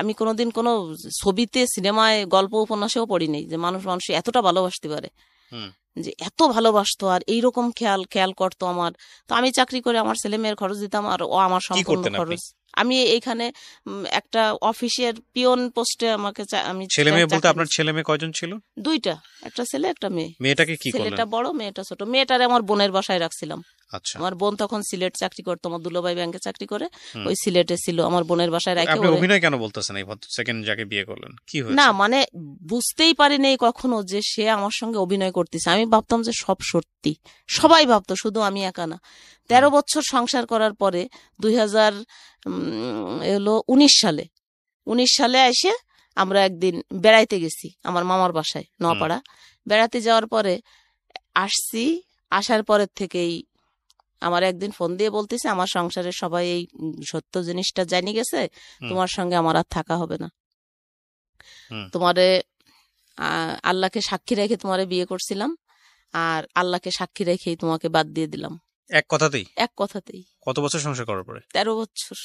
আমি কোনোদিন কোনো ছবিতে, সিনেমায়, গল্প উপন্যাসেও পড়ি নাই যে মানুষ এতটা ভালোবাসতে পারে, হুম। যে এত ভালোবাসতো আর এইরকম খেয়াল করতো আমার। তো আমি চাকরি করে আমার ছেলে মেয়ের খরচ দিতাম, আর ও আমার সম্পূর্ণ করতেন আপনি? খরচ। আমি এইখানে একটা অফিসের পিয়ন পোস্টে আমাকে আমি ছেলে মেয়ে বলতে চাকরি আপনার দিছি। ছেলে মেয়ে কয়জন ছিল? 2টা, একটা ছেলে একটা মেয়ে। মেয়েটাকে কি করলেন? ছেলেটা বড়, মেয়েটা ছোট। মেয়েটারে আমার বোনের বাসায় রাখছিলাম। আচ্ছা। আমার বোন তখন সিলেট চাকরি করতো, আমার দুলাভাই ব্যাংকে চাকরি করে, হুম। ওই সিলেটে ছিল, আমার বোনের বাসায় রাখে আপনি ওরে। অভিনয় কেন বলতেছেন এই সেকেন্ড যাকে বিয়ে করলেন? কি না হয়েছে? মানে বুঝতেই পারিনি কখনো যে সে আমার সঙ্গে অভিনয় করতেছে। আমি ভাবতাম যে সব সত্যি, সবাই ভাবতো, শুধু আমি একা না। 13 বছর সংসার করার পরে 2019 সালে এসে আমরা একদিন বেড়াইতে গেছি আমার মামার বাসায় নোয়াপাড়া। বেড়াতে যাওয়ার পরে আসছি, আসার পরের থেকেই আমার একদিন ফোন দিয়ে বলতেছে, আমার সংসারের সবাই এই সত্য জিনিসটা জানি গেছে, তোমার সঙ্গে আমার আর থাকা হবে না। তোমারে আল্লাহকে সাক্ষী রেখে তোমারে বিয়ে করছিলাম, আর আল্লাহকে সাক্ষী রেখেই তোমাকে বাদ দিয়ে দিলাম। এক কথাতেই? এক কথাতেই। কত বছর সংসার করার পরে? 13 বছর।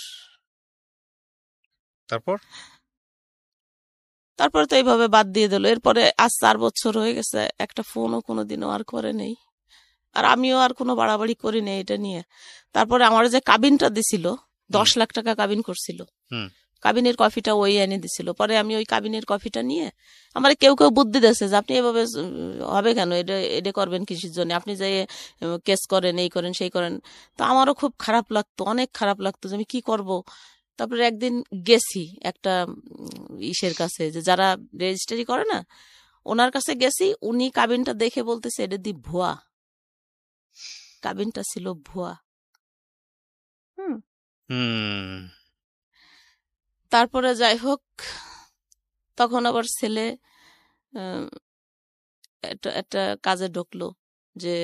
তারপর তো এইভাবে বাদ দিয়ে দিল। এরপরে আজ 4 বছর হয়ে গেছে, একটা ফোনও কোনোদিনও আর করে নেই, আর আমিও আর কোনো বাড়াবাড়ি করি নেই এটা নিয়ে। তারপরে আমার যে কাবিনটা দিছিল, 10 লাখ টাকা কাবিন করছিল, কাবিনের কফিটা ওই এনে দিছিল। পরে আমি ওই কাবিনের কফিটা নিয়ে, আমার কেউ বুদ্ধি দিয়েছে যে আপনি এভাবে হবে কেন, এটা করবেন কিসের জন্য, আপনি যে কেস করেন, এই করেন, সেই করেন। তো আমারও খুব খারাপ লাগতো, অনেক খারাপ লাগতো যে আমি কি করব। তারপরে একদিন গেছি একটা ইসের কাছে, যে যারা রেজিস্ট্রি করে না, ওনার কাছে গেছি। উনি কাবিনটা দেখে বলতেছে এটা দি ভুয়া, কাবিনটা ছিল ভুয়া। তারপরে যাই হোক, তখন আবার ছেলে একটা কাজে ঢুকলো। যে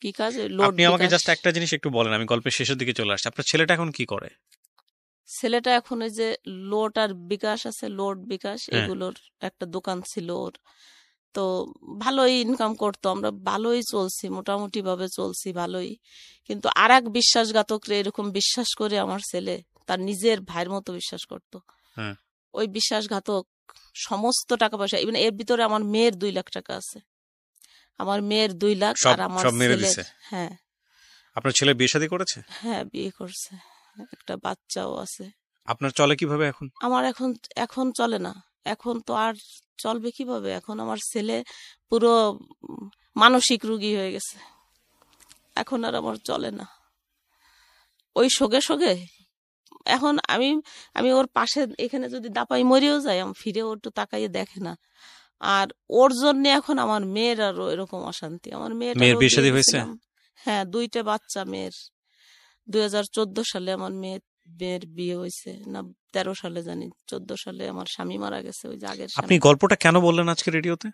কি কাজে? লোড। আপনি আমাকে জাস্ট একটা জিনিস একটু বলেন, আমি গল্পের শেষের দিকে চলে আসছি। আপনার ছেলেটা এখন কি করে? ছেলেটা এখন ওই যে লোড আর বিকাশ আছে, লোড বিকাশ এগুলোর একটা দোকান ছিল ওর। তো ভালোই ইনকাম করতো, আমরা ভালোই চলছি, মোটামুটি ভাবে চলছি ভালোই। কিন্তু আর এক বিশ্বাসঘাতকরে এরকম বিশ্বাস করে আমার ছেলে তার নিজের ভাইয়ের মতো বিশ্বাস করতো। ওই বিশ্বাসঘাতক সমস্ত টাকা পয়সা, ইভেন এর ভিতরে আমার মেয়ের 2 লাখ টাকা আছে, আমার মেয়ের 2 লাখ, আর আমার ছেলের। হ্যাঁ। আপনার ছেলে বিয়ে শাদী করেছে? হ্যাঁ, বিয়ে করছে, একটা বাচ্চাও আছে। আপনার চলে কিভাবে এখন? আমার এখন চলে না, এখন তো আর চলবে কিভাবে, এখন আমার ছেলে পুরো মানসিক রোগী হয়ে গেছে, এখন আর আমার চলে না। ওই সঙ্গে এখন আমি ওর পাশে এখানে যদি দাপাই মরেও যাই, আমি ফিরে ওর একটু তাকাইয়ে দেখে না। আর ওর জন্য এখন আমার মেয়ের আরো এরকম অশান্তি। আমার মেয়ের বিয়ে শাদী হয়েছে? হ্যাঁ, 2টা বাচ্চা মেয়ের। 2014 সালে আমার মেয়ের বিয়ে হয়েছে, না 13 সালে জানি, 14 সালে আমার স্বামী মারা গেছে, ওই যে আগের স্বামী। আপনি গল্পটা কেন বললেন আজকে রেডিওতে?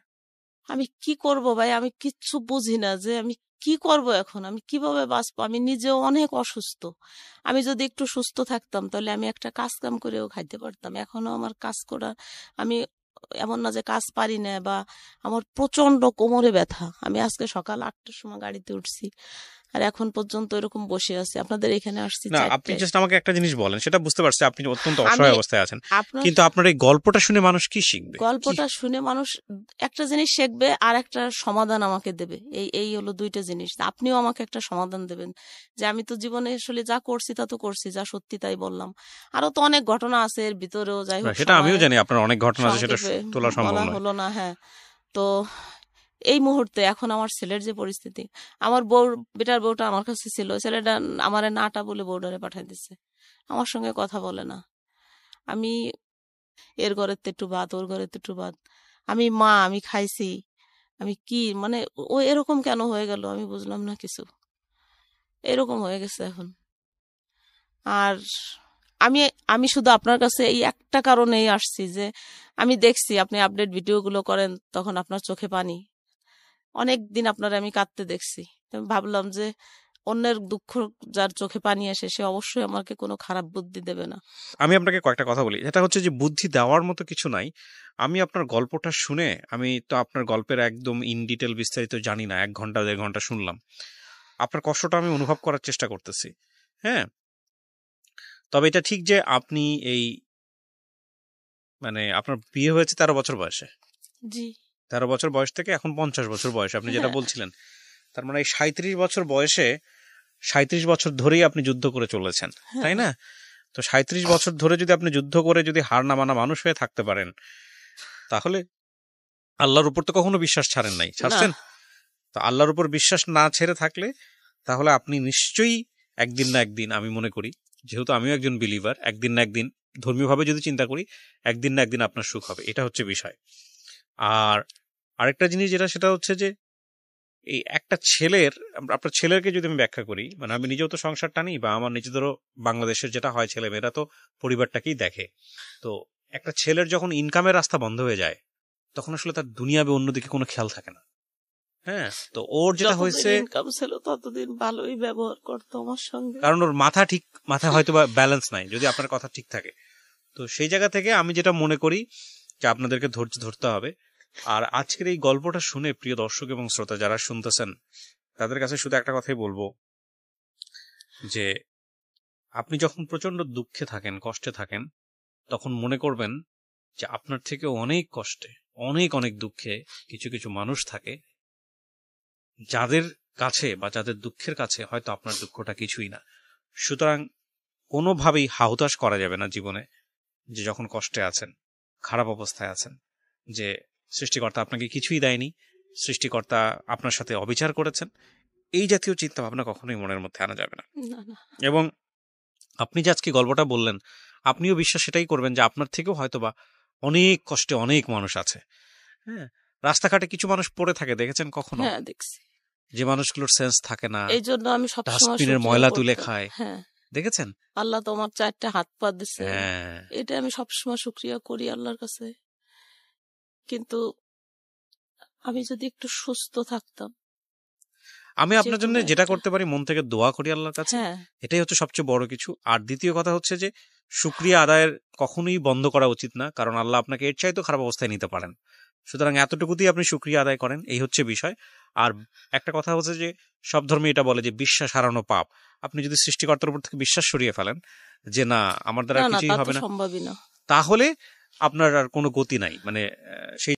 আমি কি করব ভাই, আমি কিচ্ছু বুঝি না যে আমি কি করব এখন, আমি কিভাবে বাঁচবো। আমি নিজেও অনেক অসুস্থ, আমি যদি একটু সুস্থ থাকতাম তাহলে আমি একটা কাজ কাম করেও খাইতে পারতাম। এখনো আমার কাজ করা, আমি এমন না যে কাজ পারি না, বা আমার প্রচন্ড কোমরে ব্যথা। আমি আজকে সকাল 8টার সময় গাড়িতে উঠছি, আর এখন পর্যন্ত এরকম বসে আছি, আপনাদের এখানে আসছি না, আপনি 4টায়। জাস্ট আমাকে একটা জিনিস বলেন, সেটা বুঝতে পারছি আপনি অত্যন্ত আমি অসহায় অবস্থায় আছেন, আপনার কিন্তু আপনার এই গল্পটা শুনে মানুষ কি শিখবে? গল্পটা শুনে মানুষ একটা জিনিস শিখবে আর একটা সমাধান আমাকে দেবে, এই হলো দুইটা জিনিস। আপনিও আমাকে একটা সমাধান দেবেন যে আমি তো জীবনে আসলে যা করছি তা তো করছি, যা সত্যি তাই বললাম। আরো তো অনেক ঘটনা আছে এর ভিতরেও, যাই হোক সেটা আমিও সময় জানি, আপনার অনেক ঘটনা আছে, সেটা সংক্ষেপে তোলা সম্ভব বলা নয়। হলো না। হ্যাঁ, তো এই মুহূর্তে এখন আমার ছেলের যে পরিস্থিতি, আমার বউ, বেটার বউটা আমার কাছে ছিল, ছেলেটা আমারে নাটা বলে বউডারে পাঠাই দিচ্ছে, আমার সঙ্গে কথা বলে না। আমি এর ঘরের তো একটু বাদ, ওর ঘরের তো একটু বাদ, আমি মা, আমি খাইছি, আমি কি মানে ও এরকম কেন হয়ে গেল আমি বুঝলাম না কিছু, এরকম হয়ে গেছে এখন। আর আমি আমি শুধু আপনার কাছে এই একটা কারণেই আসছি যে আমি দেখছি আপনি আপডেট ভিডিওগুলো করেন, তখন আপনার চোখে পানি, অনেক দিন আপনার আমি কাঁদতে দেখছি। তো আমি ভাবলাম যে অন্যের দুঃখ যার চোখে পানি আসে সে অবশ্যই আমাকে কোনো খারাপ বুদ্ধি দেবে না। আমি আপনাকে কয়েকটা কথা বলি, যেটা হচ্ছে যে বুদ্ধি দেওয়ার মতো কিছু নাই। আমি আপনার গল্পটা শুনে, আমি তো আপনার গল্পের একদম ইন ডিটেল বিস্তারিত জানি না, 1 ঘন্টা 1.5 ঘন্টা শুনলাম, আপনার কষ্টটা আমি অনুভব করার চেষ্টা করতেছি। হ্যাঁ, তবে এটা ঠিক যে আপনি এই মানে আপনার বিয়ে হয়েছে 13 বছর বয়সে, জি 13 বছর বয়স থেকে এখন 50 বছর বয়সে আপনি যেটা হ্যাঁ, বলছিলেন, তার মানে এই 37 বছর বয়সে 37 বছর ধরেই আপনি যুদ্ধ করে চলেছেন, তাই হ্যাঁ, না? তো 37 বছর ধরে যদি আপনি যুদ্ধ করে যদি হার না মানা মানুষ হয়ে থাকতে পারেন, তাহলে আল্লাহর উপর তো কখনো বিশ্বাস ছাড়েন নাই, না ছাড়ছেন? তো আল্লাহর উপর বিশ্বাস না ছেড়ে থাকলে তাহলে আপনি নিশ্চয়ই একদিন না একদিন, আমি মনে করি, যেহেতু আমিও একজন বিলিভার, একদিন না একদিন ধর্মীয়ভাবে যদি চিন্তা করি, একদিন না একদিন আপনার সুখ হবে, এটা হচ্ছে বিষয়। আর আরেকটা জিনিস যেটা, সেটা হচ্ছে যে এই একটা ছেলের, আপনার ছেলেকে যদি আমি ব্যাখ্যা করি, মানে আমি নিজেও তো সংসার টানি, বা আমার নিজেদেরও বাংলাদেশের যেটা হয়, ছেলে মেয়েরা তো পরিবারটাকেই দেখে। তো একটা ছেলের যখন ইনকামের রাস্তা বন্ধ হয়ে যায়, তখন আসলে তার দুনিয়াবে অন্যদিকে কোনো খেয়াল থাকে না। হ্যাঁ, তো ওর যেটা যতদিন হয়েছে, ইনকাম ছিল ততদিন ভালোই ব্যবহার করতো আমার সঙ্গে। কারণ ওর মাথায় হয়তো বা ব্যালেন্স নাই, যদি আপনার কথা ঠিক থাকে। তো সেই জায়গা থেকে আমি যেটা মনে করি যে আপনাদেরকে ধৈর্য ধরতে হবে। আর আজকের এই গল্পটা শুনে প্রিয় দর্শক এবং শ্রোতা যারা শুনতেছেন, তাদের কাছে শুধু একটা কথাই বলবো, যে আপনি যখন প্রচন্ড দুঃখে থাকেন, কষ্টে থাকেন, তখন মনে করবেন যে আপনার থেকে অনেক কষ্টে, অনেক অনেক দুঃখে কিছু কিছু মানুষ থাকে, যাদের কাছে বা যাদের দুঃখের কাছে হয়তো আপনার দুঃখটা কিছুই না। সুতরাং কোনোভাবেই হাহুতাশ করা যাবে না জীবনে, যে যখন কষ্টে আছেন, খারাপ অবস্থায় আছেন, যে সৃষ্টিকর্তা আপনাকে কিছুই দেয়নি, সৃষ্টিকর্তা আপনার সাথে অবিচার করেছেন, এই জাতীয় চিন্তা ভাবনা কখনোই মনের মধ্যে আনা যাবে না। না না, এবং আপনি যে আজকে গল্পটা বললেন, আপনিও বিশ্বাস সেটাই করবেন যে আপনার থেকেও হয়তোবা অনেক কষ্টে অনেক মানুষ আছে। হ্যাঁ, রাস্তাঘাটে কিছু মানুষ পড়ে থাকে, দেখেছেন কখনো? হ্যাঁ দেখছি, যে মানুষগুলোর সেন্স থাকে না, এই জন্য আমি সবসময় ডাস্টবিনের শুকরিয়া ময়লা তুলে করতাম। খায়, হ্যাঁ, দেখেছেন? আল্লাহ তো আমার 4টা হাত পা দিছে, হ্যাঁ, এটা আমি সবসময় শুকরিয়া করি আল্লাহর কাছে। কিন্তু আমি যদি একটু সুস্থ থাকতাম, আমি যে আপনার জন্য কোনো যেটা একটা, করতে পারি মন থেকে দোয়া করি আল্লাহর কাছে, হ্যাঁ এটাই হচ্ছে সবচেয়ে বড় কিছু। আর দ্বিতীয় কথা হচ্ছে যে শুকরিয়া আদায়ের কখনোই বন্ধ করা উচিত না, কারণ আল্লাহ আপনাকে এর চাইতেও খারাপ অবস্থায় নিতে পারেন। সুতরাং এতটুকুতেই আপনি শুকরিয়া আদায় করেন, এই হচ্ছে বিষয়। আর একটা কথা হচ্ছে যে সব ধর্মে এটা বলে যে বিশ্বাস হারানো পাপ। আপনি যদি সৃষ্টিকর্তার উপর থেকে বিশ্বাস সরিয়ে ফেলেন যে না, আমার দ্বারা না না, কিছুই তা তো হবে না, সম্ভবই না। তাহলে আপনার আর কোনো গতি নাই, মানে সেই